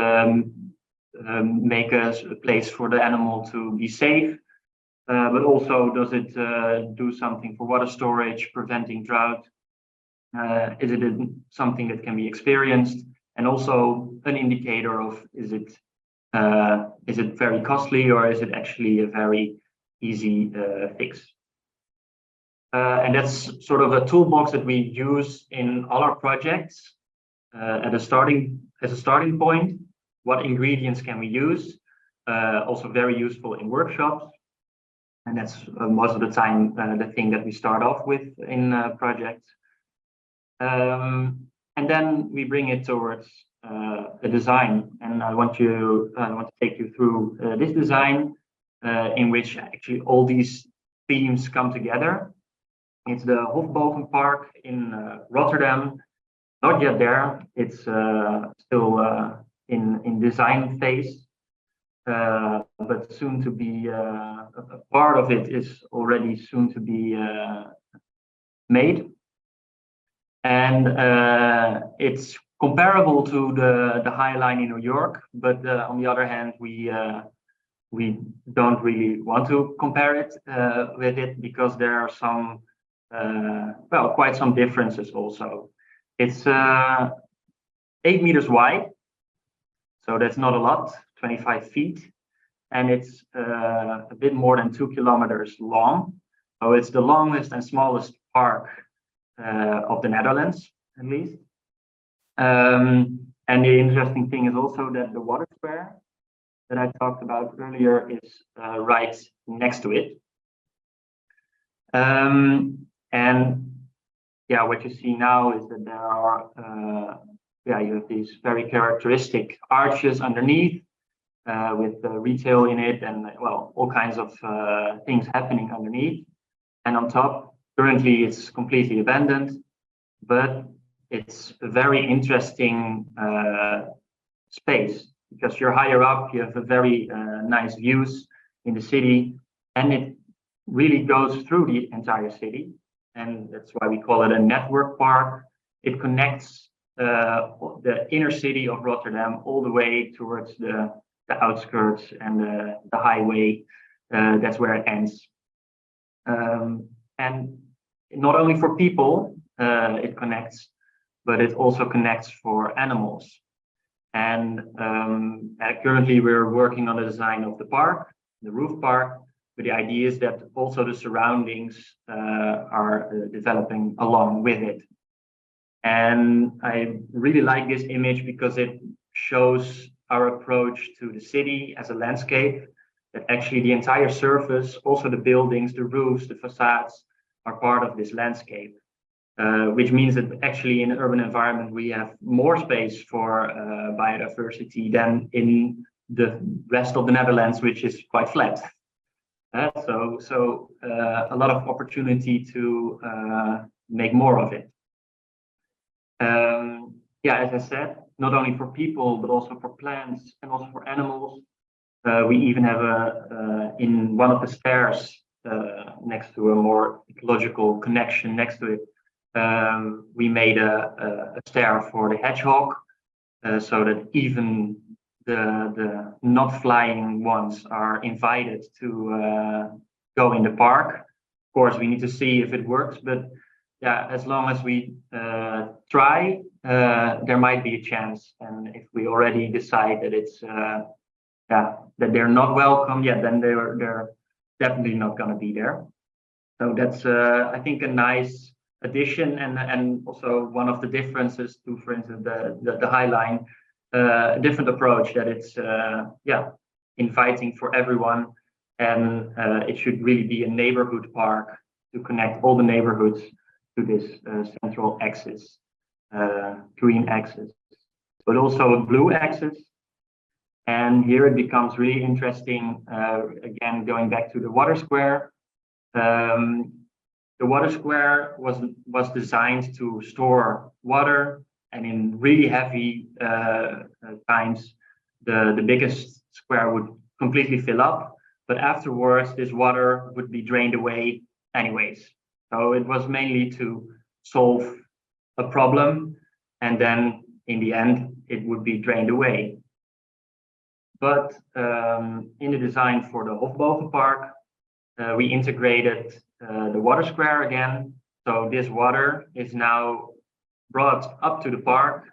make a place for the animal to be safe? But also, does it do something for water storage, preventing drought? Is it something that can be experienced? And also an indicator of, is it very costly, or is it actually a very easy fix? And that's sort of a toolbox that we use in all our projects as a starting point. What ingredients can we use? Also very useful in workshops, and that's most of the time the thing that we start off with in projects. And then we bring it towards a design, and I want to take you through this design in which actually all these themes come together. It's the Hofboven Park in Rotterdam. Not yet there. It's still in design phase, but soon to be a part of it is already soon to be made. And it's comparable to the High Line in New York, but on the other hand, we don't really want to compare it with it, because there are some quite some differences also. It's 8 meters wide, so that's not a lot, 25 feet, and it's a bit more than 2 kilometers long. So it's the longest and smallest park of the Netherlands, at least. And the interesting thing is also that the water square that I talked about earlier is right next to it. And yeah, what you see now is that there are, you have these very characteristic arches underneath with retail in it and, well, all kinds of things happening underneath. And on top, currently it's completely abandoned, but it's a very interesting space because you're higher up, you have a very nice views in the city, and it really goes through the entire city. And that's why we call it a network park. It connects the inner city of Rotterdam all the way towards the outskirts and the highway. That's where it ends. And not only for people it connects, but it also connects for animals. And currently we're working on the design of the park, the roof park, but the idea is that also the surroundings are developing along with it. And I really like this image because it shows our approach to the city as a landscape, that actually the entire surface, also the buildings, the roofs, the facades, are part of this landscape. Which means that actually in an urban environment, we have more space for biodiversity than in the rest of the Netherlands, which is quite flat. So a lot of opportunity to make more of it. Yeah, as I said, not only for people, but also for plants and also for animals. We even have in one of the stairs next to a more ecological connection next to it, we made a stair for the hedgehog, so that even the not flying ones are invited to go in the park. Of course, we need to see if it works, but yeah, as long as we try, there might be a chance. And if we already decide that it's that they're not welcome, then they're definitely not going to be there. So that's I think a nice addition, and also one of the differences to, for instance, the High Line, a different approach, that it's inviting for everyone, and it should really be a neighborhood park to connect all the neighborhoods to this central axis, green axis, but also a blue axis. And here it becomes really interesting, again, going back to the water square. The water square was designed to store water, and in really heavy times, the biggest square would completely fill up. But afterwards, this water would be drained away anyways. So it was mainly to solve a problem, and then in the end, it would be drained away. But in the design for the Hofboven Park, we integrated the water square again. So this water is now brought up to the park.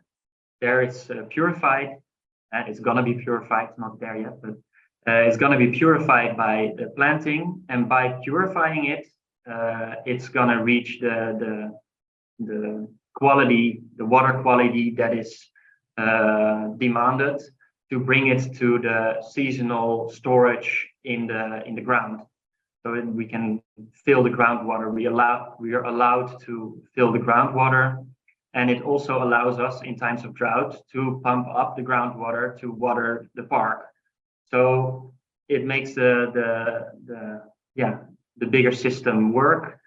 There it's purified, and it's gonna be purified, it's not there yet, but it's gonna be purified by the planting, and by purifying it, it's gonna reach the quality, the water quality that is demanded to bring it to the seasonal storage in the ground. So we can fill the groundwater. We are allowed to fill the groundwater, and it also allows us in times of drought to pump up the groundwater to water the park. So it makes the bigger system work,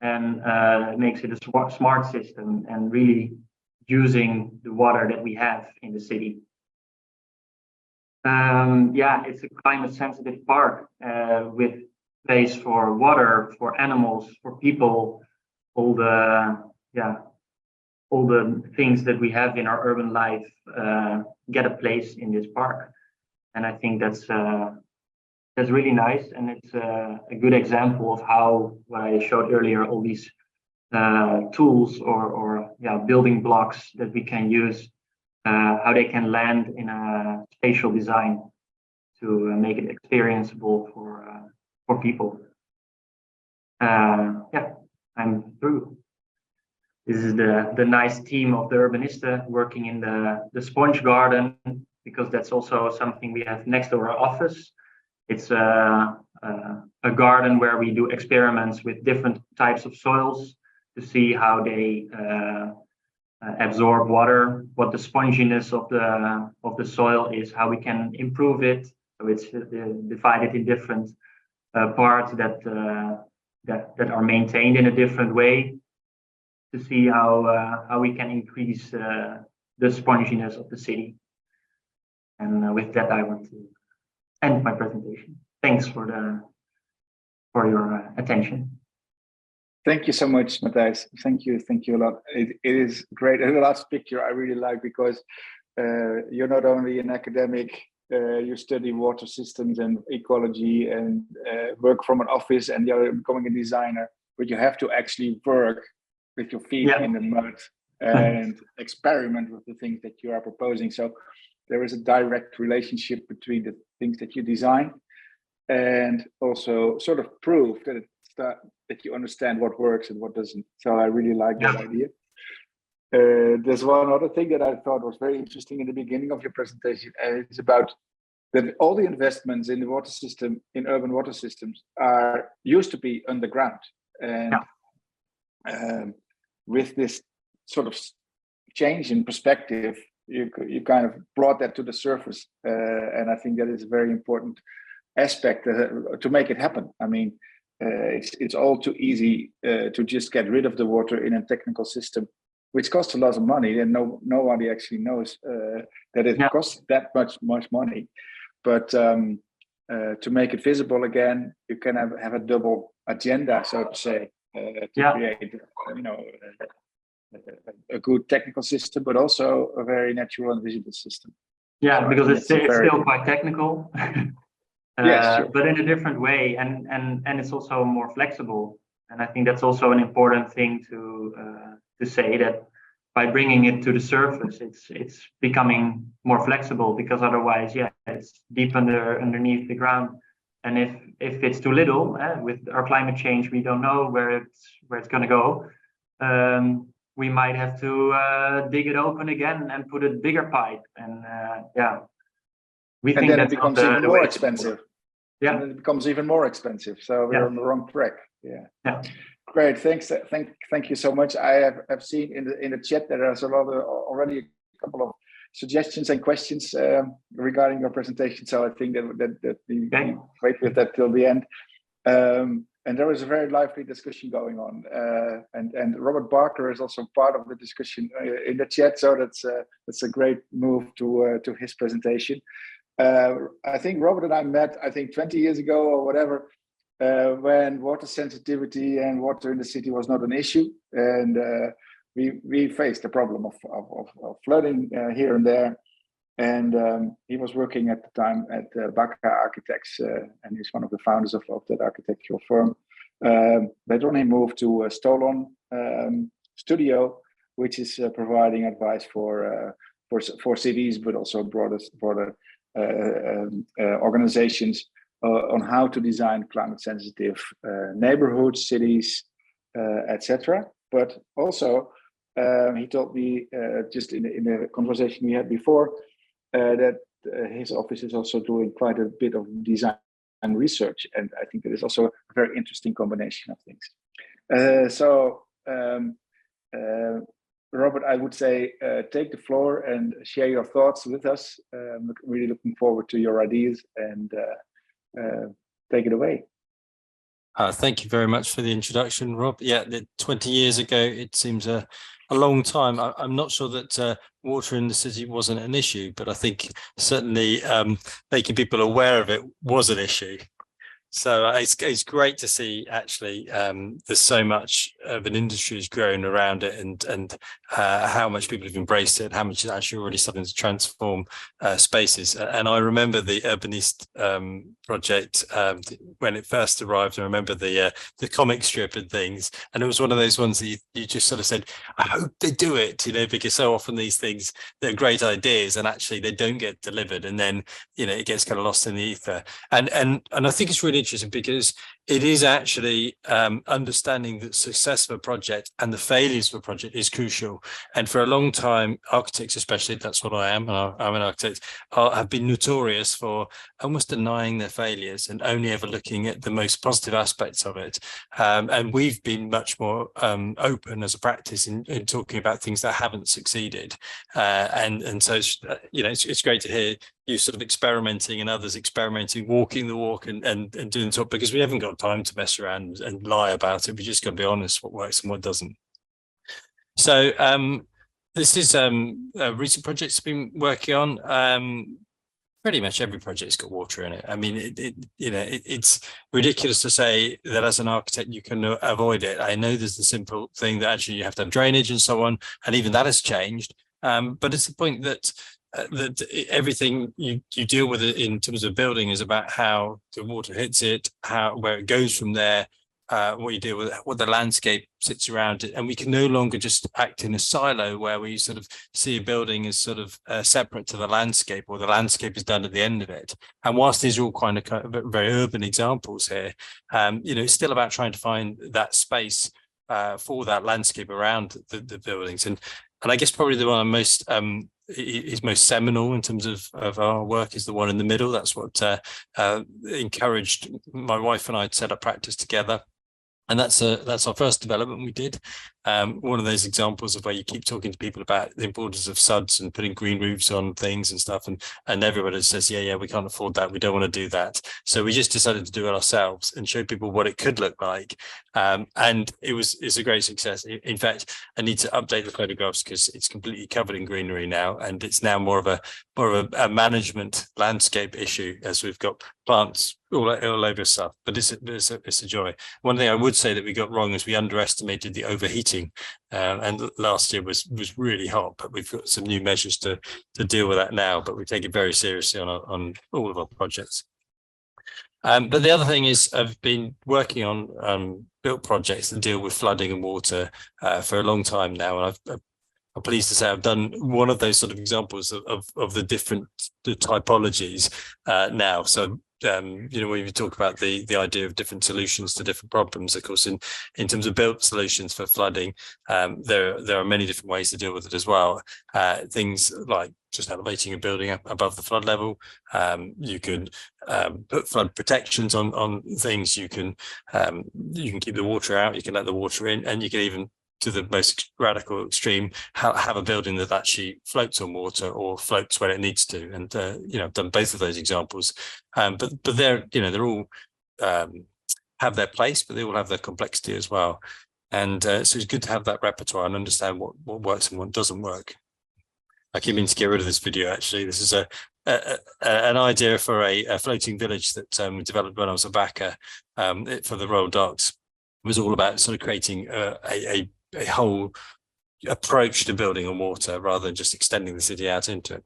and makes it a smart system, and really using the water that we have in the city. It's a climate sensitive park with space for water, for animals, for people, all the things that we have in our urban life get a place in this park. And I think that's really nice, and it's a good example of how, what I showed earlier, all these tools or building blocks that we can use, how they can land in a spatial design to make it experienceable for people. Yeah, I'm through. This is the nice team of the Urbanista working in the sponge garden, because that's also something we have next to our office. It's a garden where we do experiments with different types of soils to see how they absorb water, what the sponginess of the soil is, how we can improve it. So it's divided in different parts that are maintained in a different way, to see how we can increase the sponginess of the city. And with that, I want to end my presentation. Thanks for your attention. Thank you so much, Matthijs. Thank you a lot. It is great. And the last picture I really like, because you're not only an academic, you study water systems and ecology and work from an office, and you're becoming a designer, but you have to actually work with your feet in the mud and experiment with the things that you are proposing. So there is a direct relationship between the things that you design and also sort of prove that that you understand what works and what doesn't. So I really like that idea. There's one other thing that I thought was very interesting in the beginning of your presentation. It's about that all the investments in the water system, in urban water systems, used to be underground. And with this sort of change in perspective, you kind of brought that to the surface. And I think that is a very important aspect to make it happen. I mean, it's all too easy to just get rid of the water in a technical system, which costs a lot of money, and nobody actually knows that it costs that much money. But to make it visible again, you can have a double agenda, so to say, to create, a good technical system, but also a very natural and visible system. Yeah, so because it's still quite technical. Yes, sure. But in a different way, and it's also more flexible. And I think that's also an important thing to say, that by bringing it to the surface, it's becoming more flexible, because otherwise, it's deep underneath the ground. And if it's too little, with our climate change, we don't know where it's going to go. We might have to dig it open again and put a bigger pipe. And we think that it becomes even more expensive. Yeah, and it becomes even more expensive. So we're on the wrong track. Yeah. Great. Thanks. Thank you so much. I have seen in the chat that there's already a couple of suggestions and questions regarding your presentation. So I think that we wait with that till the end. And there is a very lively discussion going on. And Robert Barker is also part of the discussion in the chat. So that's a great move to his presentation. I think Robert and I met, 20 years ago or whatever, when water sensitivity and water in the city was not an issue. And we faced the problem of flooding here and there. And he was working at the time at Baka Architects, and he's one of the founders of that architectural firm. Later on, he moved to Stolon Studio, which is providing advice for cities, but also broader organizations on how to design climate sensitive neighborhoods, cities, etc. But also, he told me just in the conversation we had before that his office is also doing quite a bit of design and research, and I think that is also a very interesting combination of things. Robert, I would say take the floor and share your thoughts with us. I'm really looking forward to your ideas, and take it away. Thank you very much for the introduction, Rob. Yeah, 20 years ago, it seems a long time. I'm not sure that water in the city wasn't an issue, but I think certainly making people aware of it was an issue. So it's great to see actually there's so much of an industry has grown around it, and how much people have embraced it, how much is actually already starting to transform spaces. And I remember the Urbanist project when it first arrived. I remember the comic strip and things, and it was one of those ones that you just sort of said, I hope they do it, you know, because so often these things, they're great ideas and actually they don't get delivered, and then, you know, it gets kind of lost in the ether. And I think it's really interesting because it is actually understanding the success of a project and the failures of a project is crucial. And for a long time, architects, especially, that's what I am, and I'm an architect, have been notorious for almost denying their failures and only ever looking at the most positive aspects of it. And we've been much more open as a practice in talking about things that haven't succeeded. And so, you know, it's great to hear you sort of experimenting and others experimenting, walking the walk and doing the talk, because we haven't got time to mess around and lie about it. We just got to be honest what works and what doesn't. So this is a recent projects I've been working on. Pretty much every project's got water in it. I mean, it's ridiculous to say that as an architect you can avoid it. I know there's the simple thing that actually you have to have drainage and so on, and even that has changed. But it's the point that that everything you deal with it in terms of building is about how the water hits it, where it goes from there, what you deal with, what the landscape sits around it. And we can no longer just act in a silo where we sort of see a building as sort of separate to the landscape, or the landscape is done at the end of it. And whilst these are all kind of very urban examples here, you know, it's still about trying to find that space for that landscape around the buildings. And I guess probably the one I'm most is most seminal in terms of our work is the one in the middle. That's what encouraged my wife and I to set up practice together. And that's our first development we did. One of those examples of where you keep talking to people about the importance of suds and putting green roofs on things and stuff, and everybody says, yeah, we can't afford that, we don't want to do that. So we just decided to do it ourselves and show people what it could look like. And it's a great success. In fact, I need to update the photographs because it's completely covered in greenery now, and it's now more of a management landscape issue, as we've got plants all over stuff. But it's a joy. One thing I would say that we got wrong is we underestimated the overheating, and last year was really hot. But we've got some new measures to deal with that now. But we take it very seriously on all of our projects. But the other thing is I've been working on built projects that deal with flooding and water for a long time now, and I'm pleased to say I've done one of those sort of examples of the different typologies now. So you know, when you talk about the idea of different solutions to different problems, of course, in terms of built solutions for flooding, there are many different ways to deal with it as well. Things like just elevating a building up above the flood level. You can put flood protections on things. You can keep the water out. You can let the water in, and you can even, to the most radical extreme, have a building that actually floats on water or floats when it needs to. And you know, I've done both of those examples. But they're, you know, they're all have their place, but they all have their complexity as well. And so it's good to have that repertoire and understand what works and what doesn't work. I keep meaning to get rid of this video. Actually, this is an idea for a floating village that we developed when I was a backer for the Royal Docks. It was all about sort of creating a whole approach to building on water rather than just extending the city out into it.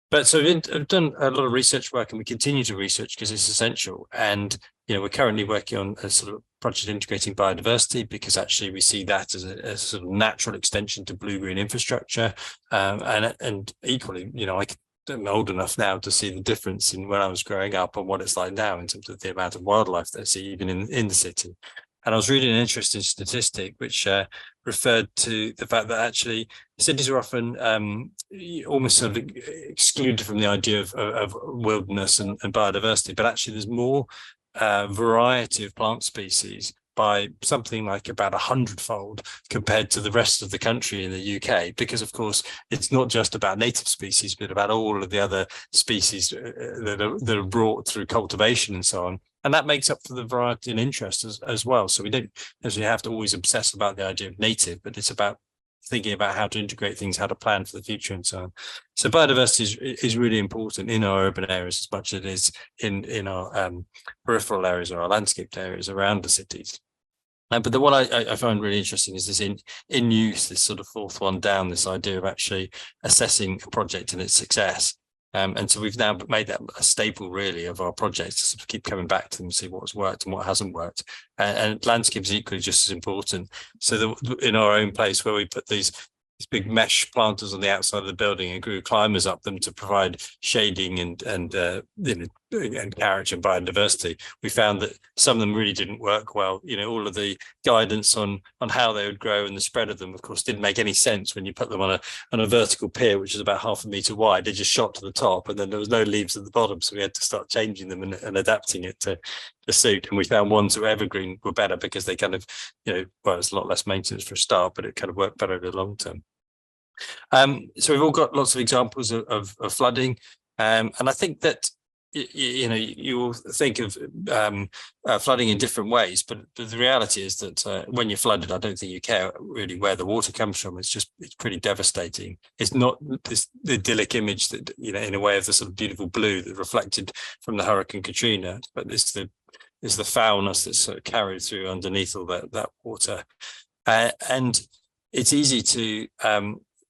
But so I've done a lot of research work, and we continue to research because it's essential. And you know, we're currently working on a sort of project integrating biodiversity, because actually we see that as a sort of natural extension to blue-green infrastructure. And equally, you know, I'm old enough now to see the difference in when I was growing up and what it's like now in terms of the amount of wildlife that I see even in the city. And I was reading an interesting statistic which referred to the fact that actually cities are often almost sort of excluded from the idea of wilderness and biodiversity, but actually there's more variety of plant species by something like about 100-fold compared to the rest of the country in the UK, because of course it's not just about native species, but about all of the other species that are brought through cultivation and so on. And that makes up for the variety and interest as well. So we don't necessarily have to always obsess about the idea of native, but it's about thinking about how to integrate things, how to plan for the future and so on. So biodiversity is really important in our urban areas as much as it is in our peripheral areas or our landscaped areas around the cities. But the one I find really interesting is this in use, this sort of fourth one down, this idea of actually assessing a project and its success. And so we've now made that a staple really of our projects to sort of keep coming back to them and see what's worked and what hasn't worked. And landscape is equally just as important. So in our own place where we put these big mesh planters on the outside of the building and grew climbers up them to provide shading and character and biodiversity, we found that some of them really didn't work well. All of the guidance on how they would grow and the spread of them, of course, didn't make any sense when you put them on a vertical pier, which is about 0.5 meter wide. They just shot to the top, and then there was no leaves at the bottom, so we had to start changing them and adapting it to suit. And we found ones that were evergreen were better because they kind of, well, it's a lot less maintenance for a start, but it kind of worked better over the long term. So we've all got lots of examples of flooding, and I think that you will think of flooding in different ways, but the reality is that when you're flooded, I don't think you care really where the water comes from. It's pretty devastating. It's not this idyllic image that in a way of the sort of beautiful blue that reflected from the Hurricane Katrina, but it's the foulness that's sort of carried through underneath all that water, and it's easy to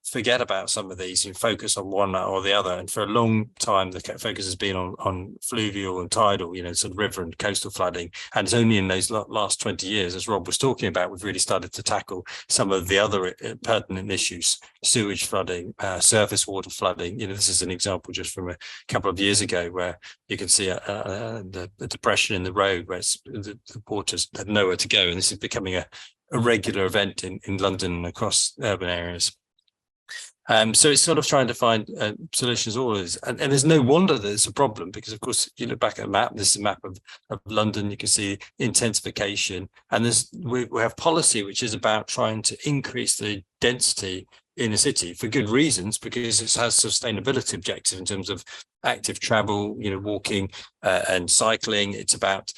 forget about some of these and focus on one or the other. And for a long time, the focus has been on fluvial and tidal, sort of river and coastal flooding. And it's only in those last 20 years, as Rob was talking about, we've really started to tackle some of the other pertinent issues: sewage flooding, surface water flooding. This is an example just from a couple of years ago where you can see the depression in the road where the waters had nowhere to go. And this is becoming a regular event in London and across urban areas. So it's sort of trying to find solutions all of this. And there's no wonder that it's a problem, because, of course, you look back at a map, this is a map of London, you can see intensification. And we have policy which is about trying to increase the density in a city for good reasons, because it has sustainability objectives in terms of active travel, walking and cycling. It's about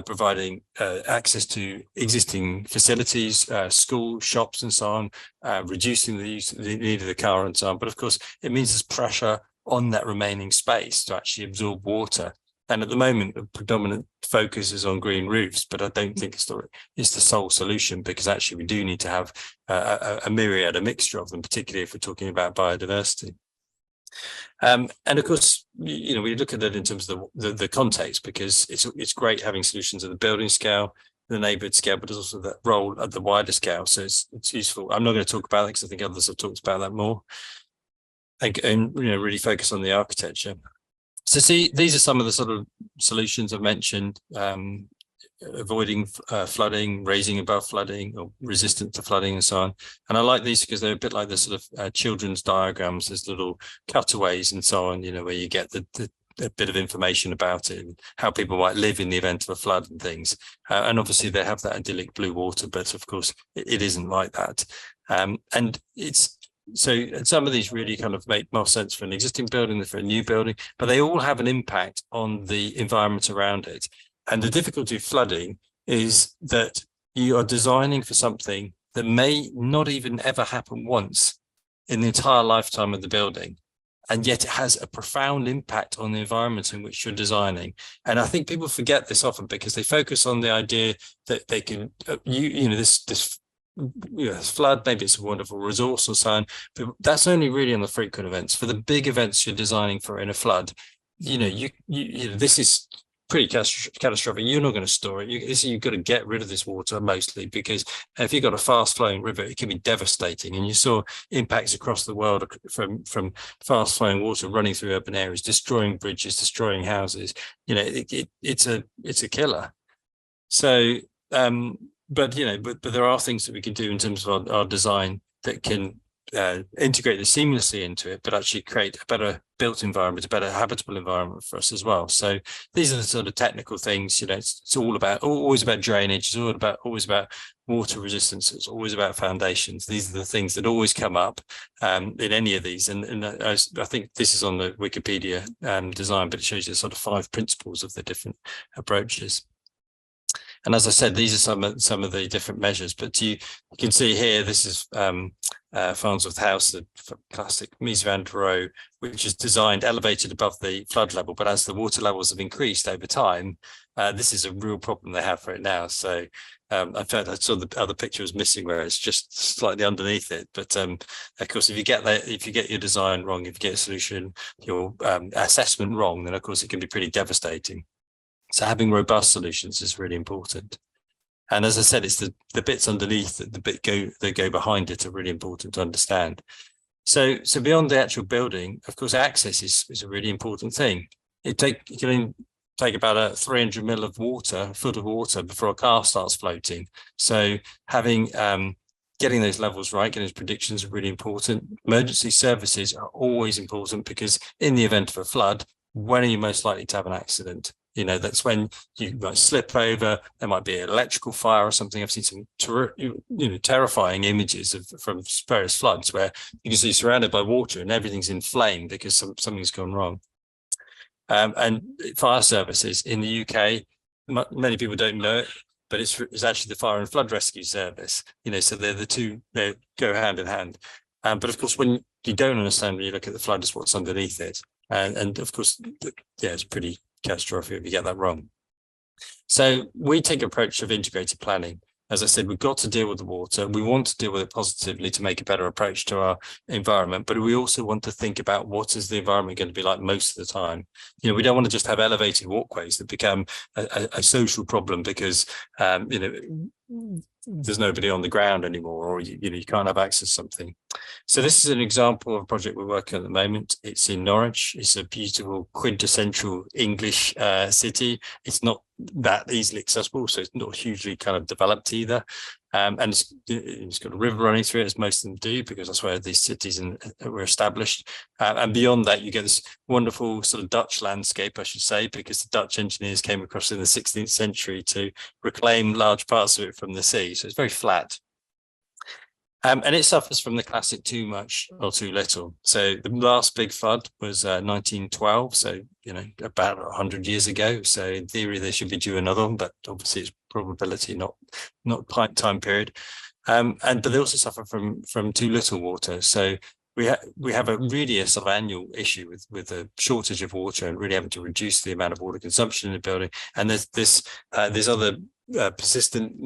providing access to existing facilities, schools, shops, and so on, reducing the need of the car and so on. But of course, it means there's pressure on that remaining space to actually absorb water. And at the moment, the predominant focus is on green roofs, but I don't think it's the sole solution, because actually we do need to have a mixture of them, particularly if we're talking about biodiversity. And of course, we look at it in terms of the context, because it's great having solutions at the building scale, the neighborhood scale, but there's also that role at the wider scale. So it's useful. I'm not going to talk about it because I think others have talked about that more, and really focus on the architecture. So see, these are some of the sort of solutions I've mentioned: avoiding flooding, raising above flooding, or resistant to flooding, and so on. And I like these because they're a bit like the sort of children's diagrams. There's little cutaways and so on, where you get a bit of information about it and how people might live in the event of a flood and things. And obviously they have that idyllic blue water, but of course it isn't like that. And some of these really kind of make more sense for an existing building than for a new building, but they all have an impact on the environment around it. And the difficulty of flooding is that you are designing for something that may not even ever happen once in the entire lifetime of the building. And yet it has a profound impact on the environment in which you're designing. And I think people forget this often because they focus on the idea that they can, this flood, maybe it's a wonderful resource or so on, but that's only really on the frequent events. For the big events you're designing for in a flood, this is pretty catastrophic. You're not going to store it. You've got to get rid of this water mostly, because if you've got a fast flowing river, it can be devastating. And you saw impacts across the world from fast flowing water running through urban areas, destroying bridges, destroying houses. It's a killer. So, but there are things that we can do in terms of our design that can integrate this seamlessly into it, but actually create a better built environment, a better habitable environment for us as well. So these are the sort of technical things. It's always about drainage. It's always about water resistance. It's always about foundations. These are the things that always come up in any of these. And I think this is on the Wikipedia design, but it shows you sort of 5 principles of the different approaches. And as I said, these are some of the different measures, but you can see here, this is Farnsworth House, the classic Mies van der Rohe, which is designed elevated above the flood level. But as the water levels have increased over time, this is a real problem they have for it now. So in fact, I saw the other picture was missing where it's just slightly underneath it. But of course, if you get your design wrong, if you get a solution, your assessment wrong, then of course it can be pretty devastating. So having robust solutions is really important. And as I said, it's the bits underneath that that go behind it are really important to understand. So beyond the actual building, of course, access is a really important thing. It can take about 300 mil of water, a foot of water before a car starts floating. So having getting those levels right, getting those predictions are really important. Emergency services are always important because in the event of a flood, when are you most likely to have an accident? You know, that's when you might slip over, there might be an electrical fire or something. I've seen some terrifying images from various floods where you can see surrounded by water and everything's in flame because something's gone wrong. And fire services in the UK, many people don't know it, but it's actually the Fire and Flood Rescue Service. You know, so they're the two, they go hand in hand. But of course, when you don't understand, when you look at the flood, is what's underneath it. And of course, yeah, it's pretty catastrophic if you get that wrong. So we take an approach of integrated planning. As I said, we've got to deal with the water. We want to deal with it positively to make a better approach to our environment, but we also want to think about what is the environment going to be like most of the time. You know, we don't want to just have elevated walkways that become a social problem because, you know, there's nobody on the ground anymore, or you can't have access to something. So this is an example of a project we're working on at the moment. It's in Norwich. It's a beautiful quintessential English city. It's not that easily accessible, so it's not hugely kind of developed either. And it's got a river running through it, as most of them do, because that's where these cities were established. And beyond that, you get this wonderful sort of Dutch landscape, I should say, because the Dutch engineers came across in the 16th century to reclaim large parts of it from the sea. So it's very flat. And it suffers from the classic too much or too little. So the last big flood was 1912, so you know, about 100 years ago. So in theory, they should be due another one, but obviously it's probability, not time period. But they also suffer from too little water. So we have a sort of annual issue with a shortage of water and really having to reduce the amount of water consumption in the building. And there's other persistent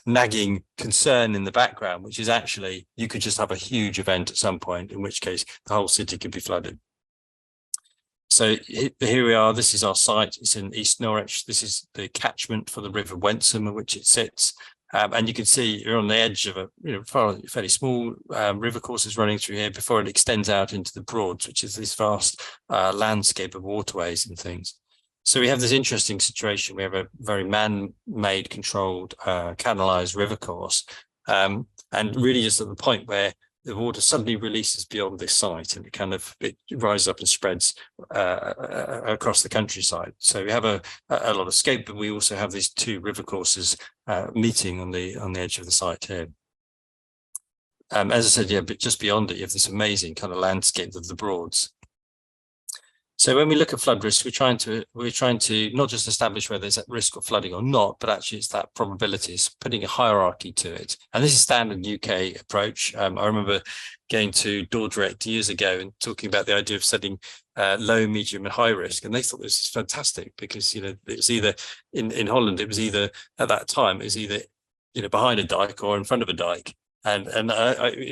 nagging concern in the background, which is actually you could just have a huge event at some point, in which case the whole city could be flooded. So here we are. This is our site. It's in East Norwich. This is the catchment for the River Wensum, in which it sits. And you can see you're on the edge of a fairly small river courses running through here before it extends out into the Broads, which is this vast landscape of waterways and things. So we have this interesting situation. We have a very man-made, controlled, canalized river course, and really just at the point where the water suddenly releases beyond this site, and it rises up and spreads across the countryside. So we have a lot of scope, but we also have these two river courses meeting on the edge of the site here. As I said, yeah, but just beyond it, you have this amazing kind of landscape of the Broads. So when we look at flood risk, we're trying to not just establish whether there's at risk of flooding or not, but actually it's that probability, it's putting a hierarchy to it. And this is standard UK approach. I remember going to Dordrecht years ago and talking about the idea of setting low, medium and high risk. And they thought this was fantastic because, you know, it was either in Holland, it was either at that time, it was either, you know, behind a dike or in front of a dike. And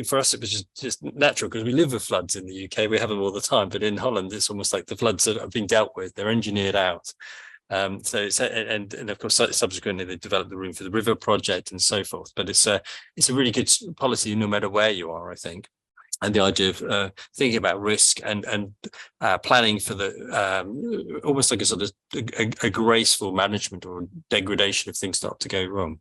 for us, it was just natural because we live with floods in the UK. We have them all the time. But in Holland, it's almost like the floods have been dealt with. They're engineered out. So it's and of course, subsequently, they developed the Room for the River project and so forth. But it's a really good policy no matter where you are, I think. And the idea of thinking about risk and planning for the almost like a sort of a graceful management or degradation if things start to go wrong.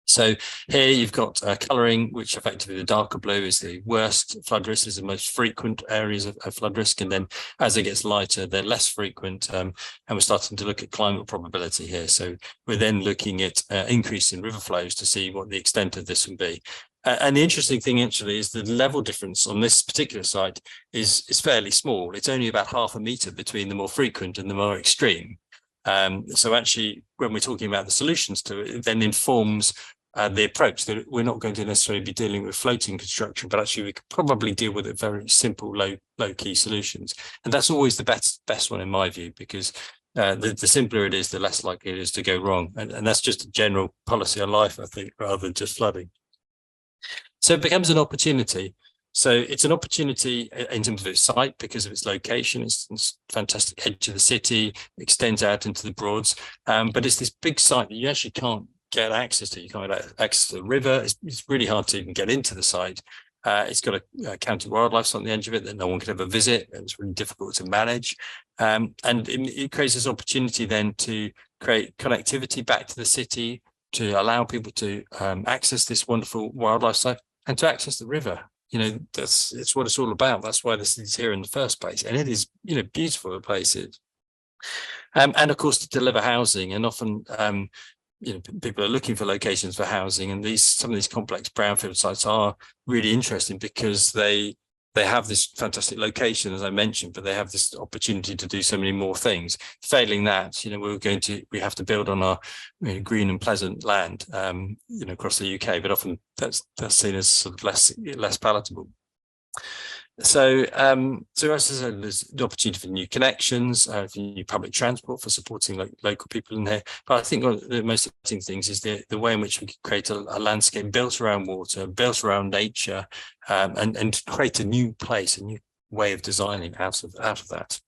So here you've got colouring, which effectively the darker blue is the worst flood risk, is the most frequent areas of flood risk. And then as it gets lighter, they're less frequent. And we're starting to look at climate probability here. So we're then looking at increase in river flows to see what the extent of this will be. And the interesting thing actually is the level difference on this particular site is fairly small. It's only about 0.5 metre between the more frequent and the more extreme. So actually, when we're talking about the solutions to it, it then informs the approach that we're not going to necessarily be dealing with floating construction, but actually we could probably deal with it very simple, low key solutions. And that's always the best one in my view, because the simpler it is, the less likely it is to go wrong. And that's just a general policy on life, I think, rather than just flooding. So it becomes an opportunity. So it's an opportunity in terms of its site because of its location. It's fantastic edge of the city, extends out into the Broads, but it's this big site that you actually can't get access to. You can't get access to the river. It's really hard to even get into the site. It's got a county wildlife site on the edge of it that no one could ever visit. It's really difficult to manage. And it creates this opportunity then to create connectivity back to the city, to allow people to access this wonderful wildlife site and to access the river. It's what it's all about. That's why this is here in the first place. And it is, beautiful the place is. And of course, to deliver housing, and often, people are looking for locations for housing, and some of these complex brownfield sites are really interesting because they have this fantastic location, as I mentioned, but they have this opportunity to do so many more things. Failing that, we have to build on our green and pleasant land, across the UK, but often that's seen as sort of less palatable. So, as I said, there's the opportunity for new connections, for new public transport, for supporting local people in there. But I think one of the most exciting things is the way in which we can create a landscape built around water, built around nature, and create a new place, a new way of designing out of that.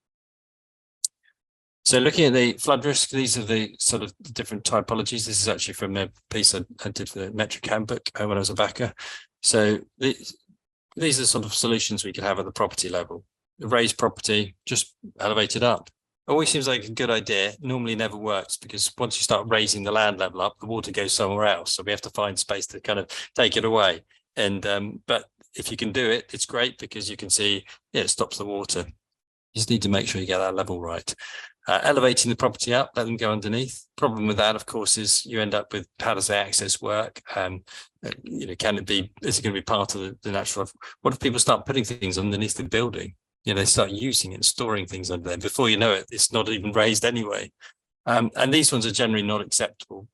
So looking at the flood risk, these are the sort of different typologies. This is actually from a piece I did for the Metric Handbook when I was a backer. So these are sort of solutions we could have at the property level. The raised property, just elevate it up. Always seems like a good idea. Normally never works because once you start raising the land level up, the water goes somewhere else. So we have to find space to kind of take it away. And but if you can do it, it's great because you can see, it stops the water. You just need to make sure you get that level right. Elevating the property up, let them go underneath. Problem with that, of course, is you end up with, how does the access work? Is it going to be part of the natural? What if people start putting things underneath the building? They start using it, storing things under there. Before you know it, it's not even raised anyway. And these ones are generally not acceptable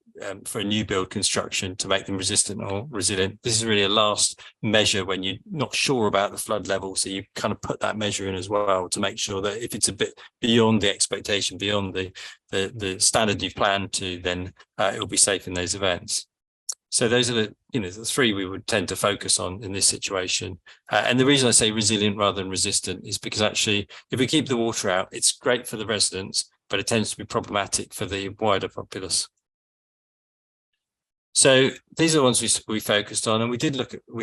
for a new build construction to make them resistant or resilient. This is really a last measure when you're not sure about the flood level. So you kind of put that measure in as well to make sure that if it's a bit beyond the expectation, beyond the standard you've planned to, then it'll be safe in those events. So those are the three we would tend to focus on in this situation. And the reason I say resilient rather than resistant is because actually, if we keep the water out, it's great for the residents, but it tends to be problematic for the wider populace. So these are the ones we focused on, and we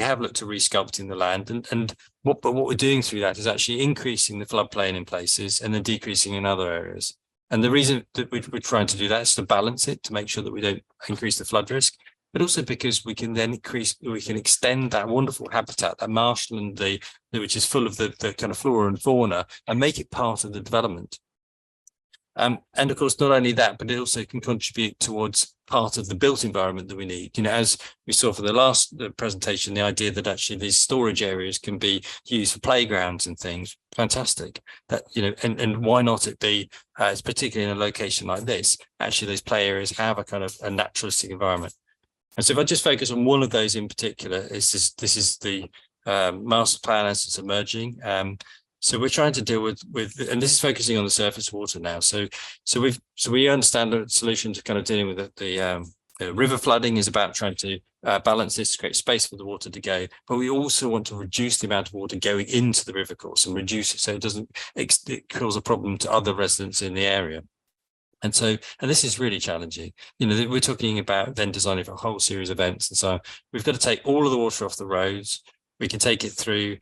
have looked at resculpting the land, and what we're doing through that is actually increasing the floodplain in places and then decreasing in other areas. And the reason that we're trying to do that is to balance it, to make sure that we don't increase the flood risk, but also because we can then extend that wonderful habitat, that marshland, which is full of the kind of flora and fauna, and make it part of the development. And of course, not only that, but it also can contribute towards part of the built environment that we need. As we saw for the last presentation, the idea that actually these storage areas can be used for playgrounds and things, fantastic. That and why not it be, particularly in a location like this, actually those play areas have a kind of a naturalistic environment. And so if I just focus on one of those in particular, this is the master plan as it's emerging. So we're trying to deal with, and this is focusing on the surface water now. So we understand the solution to kind of dealing with the river flooding is about trying to balance this, create space for the water to go. But we also want to reduce the amount of water going into the river course and reduce it so it doesn't cause a problem to other residents in the area. And this is really challenging. We're talking about then designing for a whole series of events. And so we've got to take all of the water off the roads. We can take it through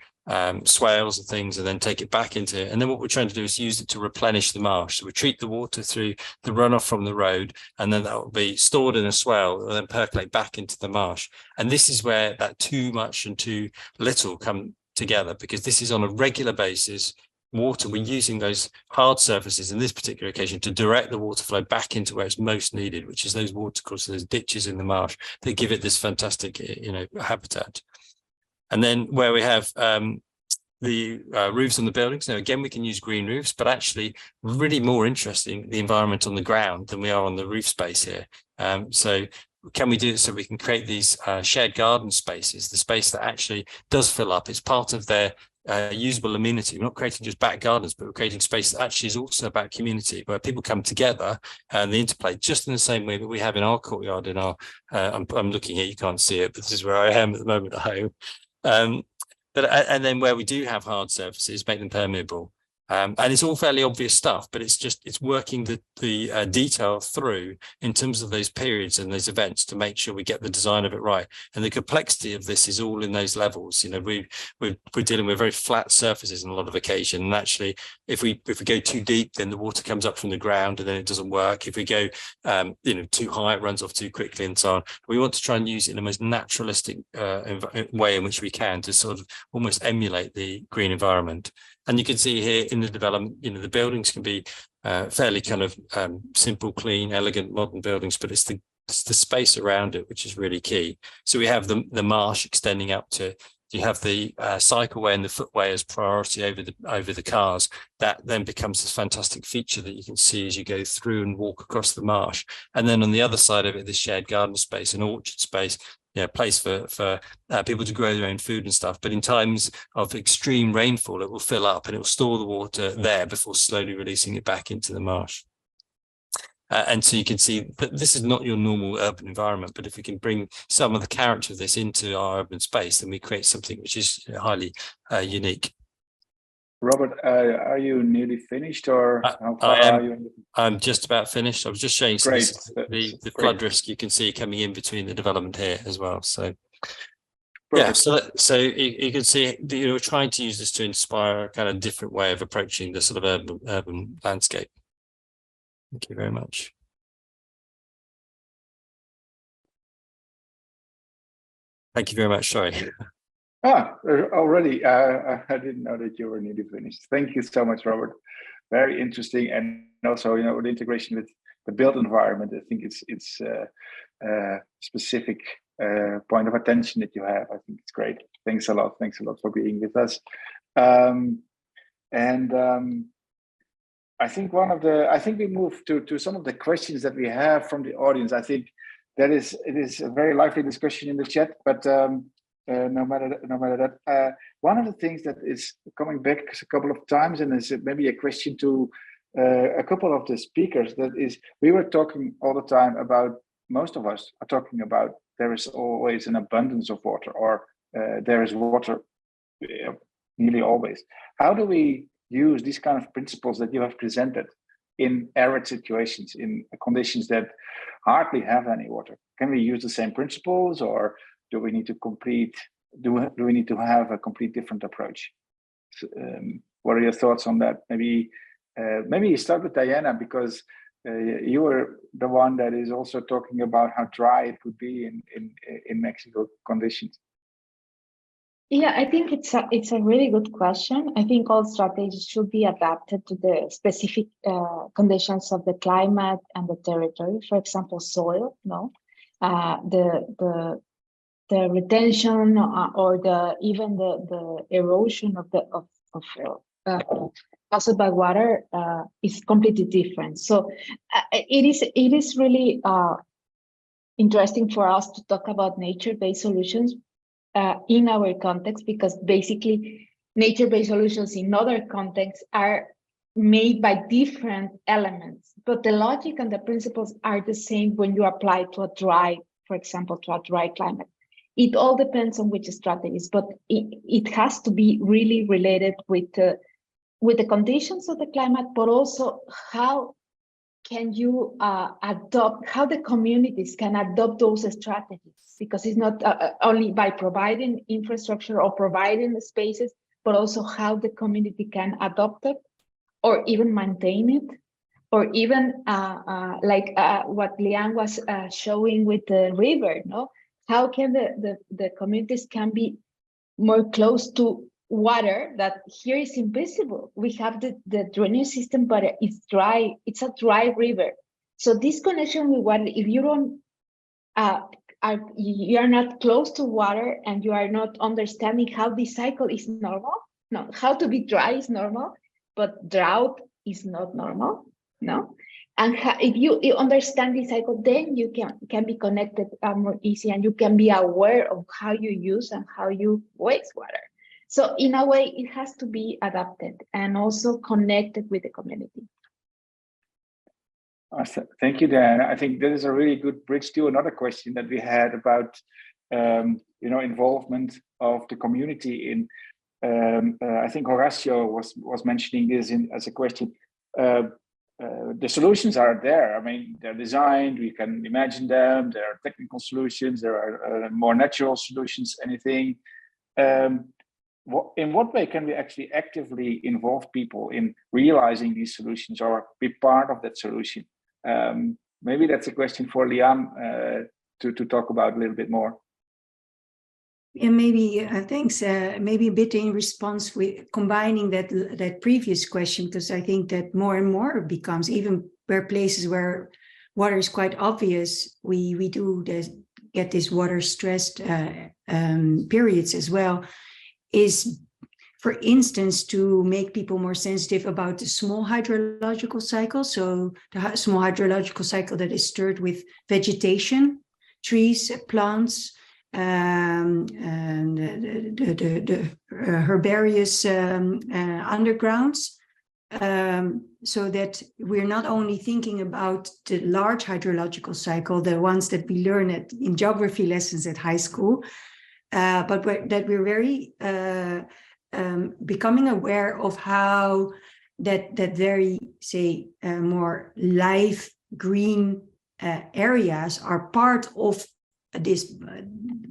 swales and things and then take it back into it. And then what we're trying to do is use it to replenish the marsh. So we treat the water through the runoff from the road, and then that will be stored in a swale and then percolate back into the marsh. And this is where that too much and too little come together, because this is on a regular basis. Water, we're using those hard surfaces in this particular occasion to direct the water flow back into where it's most needed, which is those watercourses, those ditches in the marsh that give it this fantastic, habitat. And then where we have roofs on the buildings. Now, again, we can use green roofs, but actually really more interesting, the environment on the ground than we are on the roof space here. So can we do it so we can create these shared garden spaces, the space that actually does fill up? It's part of their usable amenity. We're not creating just back gardens, but we're creating space that actually is also about community, where people come together and the interplay, just in the same way that we have in our courtyard. In our, I'm looking here, you can't see it, but this is where I am at the moment at home. And then where we do have hard surfaces, make them permeable. And it's all fairly obvious stuff, but it's working the detail through in terms of those periods and those events to make sure we get the design of it right. And the complexity of this is all in those levels. You know, we're dealing with very flat surfaces on a lot of occasion. And actually, if we go too deep, then the water comes up from the ground and then it doesn't work. If we go too high, it runs off too quickly and so on. We want to try and use it in the most naturalistic way in which we can to sort of almost emulate the green environment. And you can see here in the development, the buildings can be fairly kind of simple, clean, elegant, modern buildings, but it's the space around it which is really key. So we have the marsh extending up to, you have the cycleway and the footway as priority over the cars. That then becomes this fantastic feature that you can see as you go through and walk across the marsh. And then on the other side of it, the shared garden space and orchard space, place for people to grow their own food and stuff. But in times of extreme rainfall, it will fill up and it will store the water there before slowly releasing it back into the marsh. And so you can see that this is not your normal urban environment, but if we can bring some of the character of this into our urban space, then we create something which is highly unique. Robert, are you nearly finished, or how far are you? I'm just about finished. I was just showing you the flood risk you can see coming in between the development here as well. So, perfect. Yeah, so you can see we're trying to use this to inspire a kind of different way of approaching the sort of urban landscape. Thank you very much. Thank you very much. Sorry. Already, I didn't know that you were nearly finished. Thank you so much, Robert. Very interesting, and also, the integration with the built environment. I think it's a specific point of attention that you have. I think it's great. Thanks a lot. Thanks a lot for being with us. I think we move to some of the questions that we have from the audience. I think it is a very lively discussion in the chat, but. No matter that, one of the things that is coming back a couple of times, and is maybe a question to a couple of the speakers, that is, we were talking all the time about, most of us are talking about, there is always an abundance of water, or there is water nearly always. How do we use these kind of principles that you have presented in arid situations, in conditions that hardly have any water? Can we use the same principles, or do we need to have a complete different approach? So, what are your thoughts on that? Maybe you start with Diana, because you were the one that is also talking about how dry it would be in Mexico conditions. Yeah, I think it's a really good question. I think all strategies should be adapted to the specific conditions of the climate and the territory. For example, soil, the retention or even the erosion of caused by water is completely different. So it is really interesting for us to talk about nature-based solutions in our context, because basically nature-based solutions in other contexts are made by different elements, but the logic and the principles are the same when you apply to a dry, for example, to a dry climate. It all depends on which strategies, but it has to be really related with the conditions of the climate, but also how can you adopt, how the communities can adopt those strategies, because it's not only by providing infrastructure or providing the spaces, but also how the community can adopt it or even maintain it, or even like what Liang was showing with the river, How can the communities can be more close to water that here is invisible? We have the drainage system, but it's dry. It's a dry river. So this connection with water, if you don't, you are not close to water and you are not understanding how this cycle is normal, No, how to be dry is normal, but drought is not normal. No. And if you understand this cycle, then you can be connected more easy, and you can be aware of how you use and how you waste water. So in a way, it has to be adapted and also connected with the community. Awesome. Thank you, Dan. I think that is a really good bridge to another question that we had about involvement of the community in. I think Horacio was mentioning this as a question. The solutions are there. I mean, they're designed, we can imagine them. There are technical solutions, there are more natural solutions, anything. In what way can we actually actively involve people in realizing these solutions or be part of that solution? Maybe that's a question for Liam to talk about a little bit more. And maybe, thanks, maybe a bit in response with combining that previous question, because I think that more and more becomes, even where places where water is quite obvious, we do get this water stressed periods as well, is, for instance, to make people more sensitive about the small hydrological cycle. So the small hydrological cycle that is stirred with vegetation, trees, plants, and the herbaceous undergrounds, so that we're not only thinking about the large hydrological cycle, the ones that we learn in geography lessons at high school, but that we're very becoming aware of how that very, say, more live green areas are part of this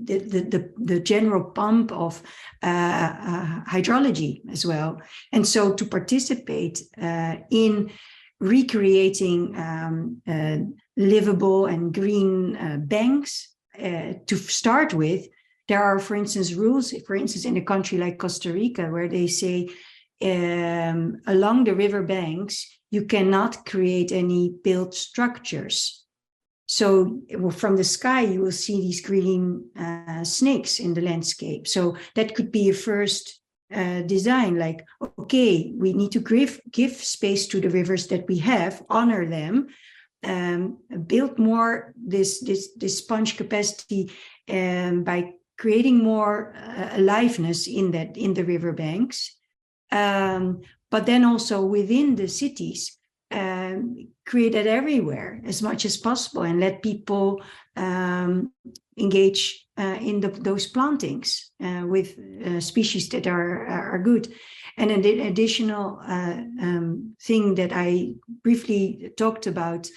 the general pump of hydrology as well. And so to participate in recreating livable and green banks, to start with, there are, for instance, rules, for instance, in a country like Costa Rica, where they say along the river banks, you cannot create any built structures. So from the sky, you will see these green snakes in the landscape. So that could be a first design, like, okay, we need to give space to the rivers that we have, honor them, build more this sponge capacity by creating more aliveness in the riverbanks, but then also within the cities, create that everywhere as much as possible, and let people engage in those plantings with species that are good. And an additional thing that I briefly talked about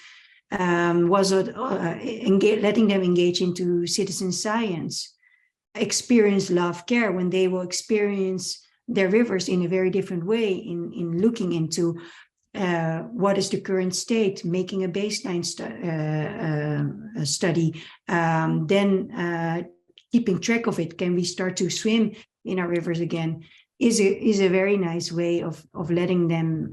was letting them engage into citizen science, experience, love, care, when they will experience their rivers in a very different way, in looking into what is the current state, making a baseline study, then keeping track of it. Can we start to swim in our rivers again? Is a very nice way of letting them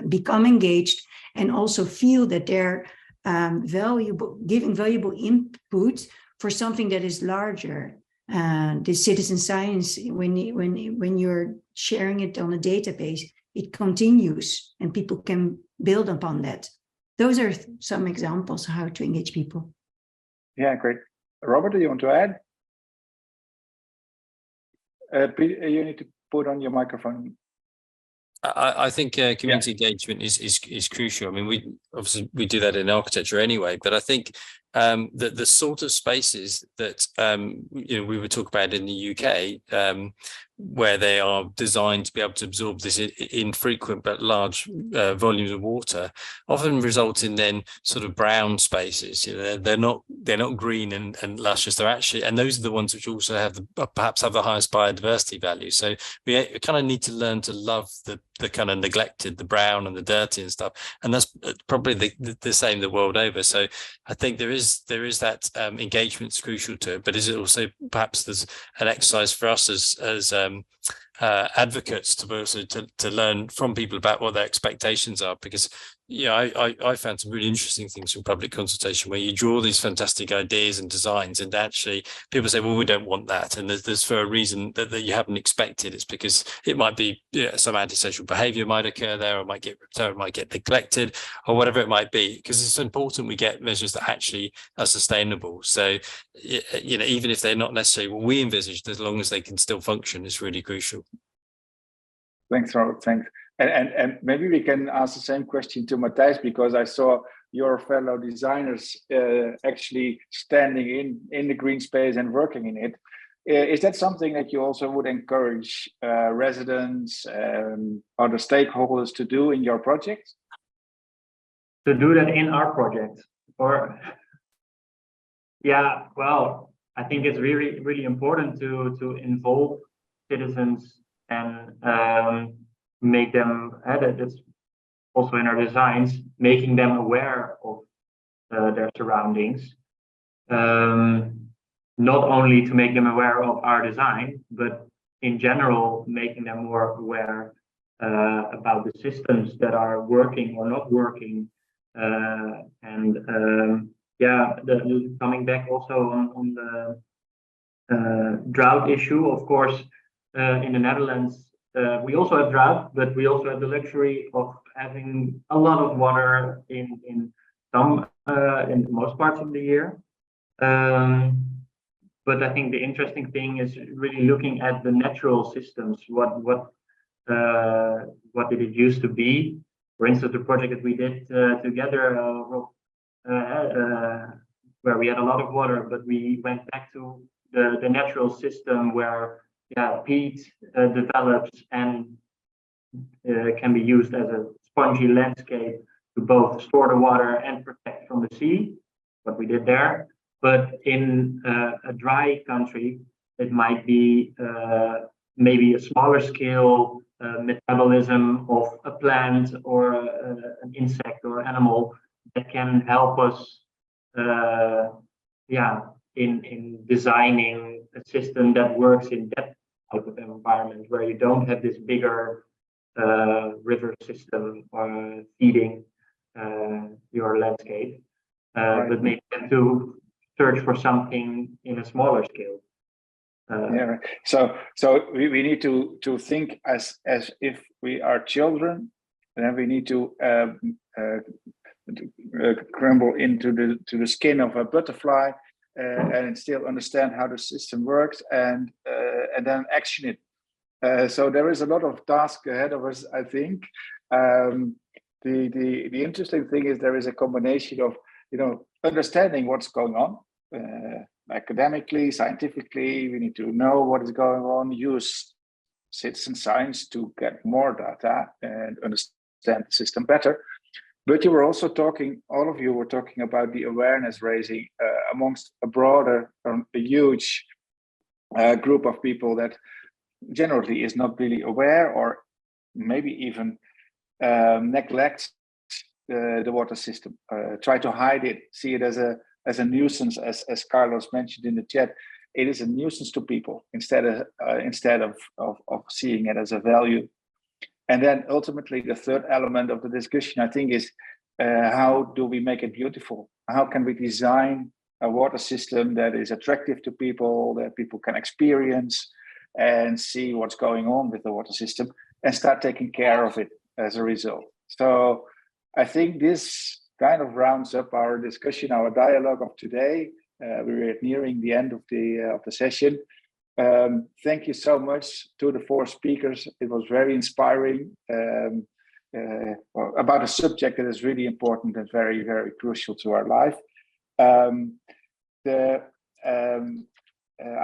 become engaged, and also feel that they're giving valuable input for something that is larger. The citizen science, when you're sharing it on a database, it continues and people can build upon that. Those are some examples of how to engage people. Yeah, great. Robert, do you want to add? You need to put on your microphone. I think community engagement is crucial. I mean, we obviously do that in architecture anyway, but I think that the sort of spaces that we would talk about in the UK, where they are designed to be able to absorb this infrequent but large volumes of water, often result in then sort of brown spaces. They're not green and luscious. They're actually, and those are the ones which also have perhaps have the highest biodiversity value. So we kind of need to learn to love the kind of neglected, the brown and the dirty and stuff, and that's probably the same the world over. So I think there is that engagement's crucial to it, but is it also perhaps there's an exercise for us as advocates to also to learn from people about what their expectations are, because Yeah, I found some really interesting things from public consultation where you draw these fantastic ideas and designs, and actually people say, well, we don't want that. And there's for a reason that you haven't expected. It's because it might be, some antisocial behavior might occur there, or might get ripped out, might get neglected, or whatever it might be, because it's important we get measures that actually are sustainable. So, even if they're not necessarily what we envisaged, as long as they can still function, is really crucial. Thanks, Robert. Thanks. And maybe we can ask the same question to Matthijs, because I saw your fellow designers actually standing in the green space and working in it. Is that something that you also would encourage residents and other stakeholders to do in your project? To do that in our project, or yeah, well, I think it's really, really important to involve citizens and make them, that's also in our designs, making them aware of their surroundings. Not only to make them aware of our design, but in general, making them more aware about the systems that are working or not working. Yeah, coming back also on the drought issue, of course, in the Netherlands, we also have drought, but we also have the luxury of having a lot of water in most parts of the year. But I think the interesting thing is really looking at the natural systems. What did it used to be? For instance, the project that we did together, where we had a lot of water, but we went back to the natural system where peat develops and can be used as a spongy landscape to both store the water and protect from the sea, what we did there. But in a dry country, it might be maybe a smaller scale metabolism of a plant or an insect or animal that can help us in designing a system that works in that type of environment, where you don't have this bigger river system feeding your landscape, Right. but maybe to search for something in a smaller scale. Right. So we need to think as if we are children, and then we need to crumble into the skin of a butterfly and still understand how the system works, and then action it. So there is a lot of task ahead of us, I think. The interesting thing is there is a combination of understanding what's going on academically, scientifically. We need to know what is going on, use citizen science to get more data and understand the system better. But you were also talking, all of you were talking about the awareness raising amongst a broader, a huge group of people that generally is not really aware, or maybe even neglect the water system, try to hide it, see it as a nuisance, as Carlos mentioned in the chat. It is a nuisance to people instead of seeing it as a value. And then ultimately, the third element of the discussion, I think, is how do we make it beautiful? How can we design a water system that is attractive to people, that people can experience and see what's going on with the water system and start taking care of it as a result? So I think this kind of rounds up our discussion, our dialogue of today. We're nearing the end of the session. Thank you so much to the 4 speakers. It was very inspiring about a subject that is really important and very, very crucial to our life. I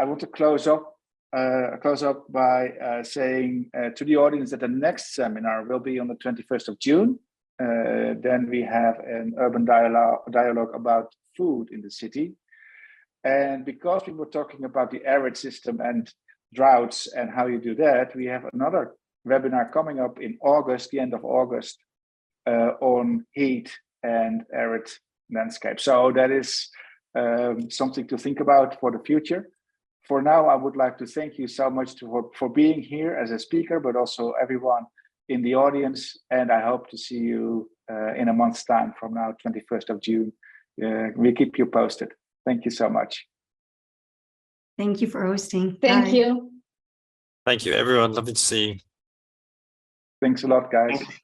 want to close up by saying to the audience that the next seminar will be on the 21st of June. Then we have an urban dialogue about food in the city. And because we were talking about the arid system and droughts and how you do that, we have another webinar coming up in August, the end of August, on heat and arid landscape. So that is something to think about for the future. For now, I would like to thank you so much for being here as a speaker, but also everyone in the audience, and I hope to see you in a month's time from now, 21st of June. We keep you posted. Thank you so much. Thank you for hosting. Thank Bye. you. Thank you, everyone. Lovely to see you. Thanks a lot, guys. Thanks.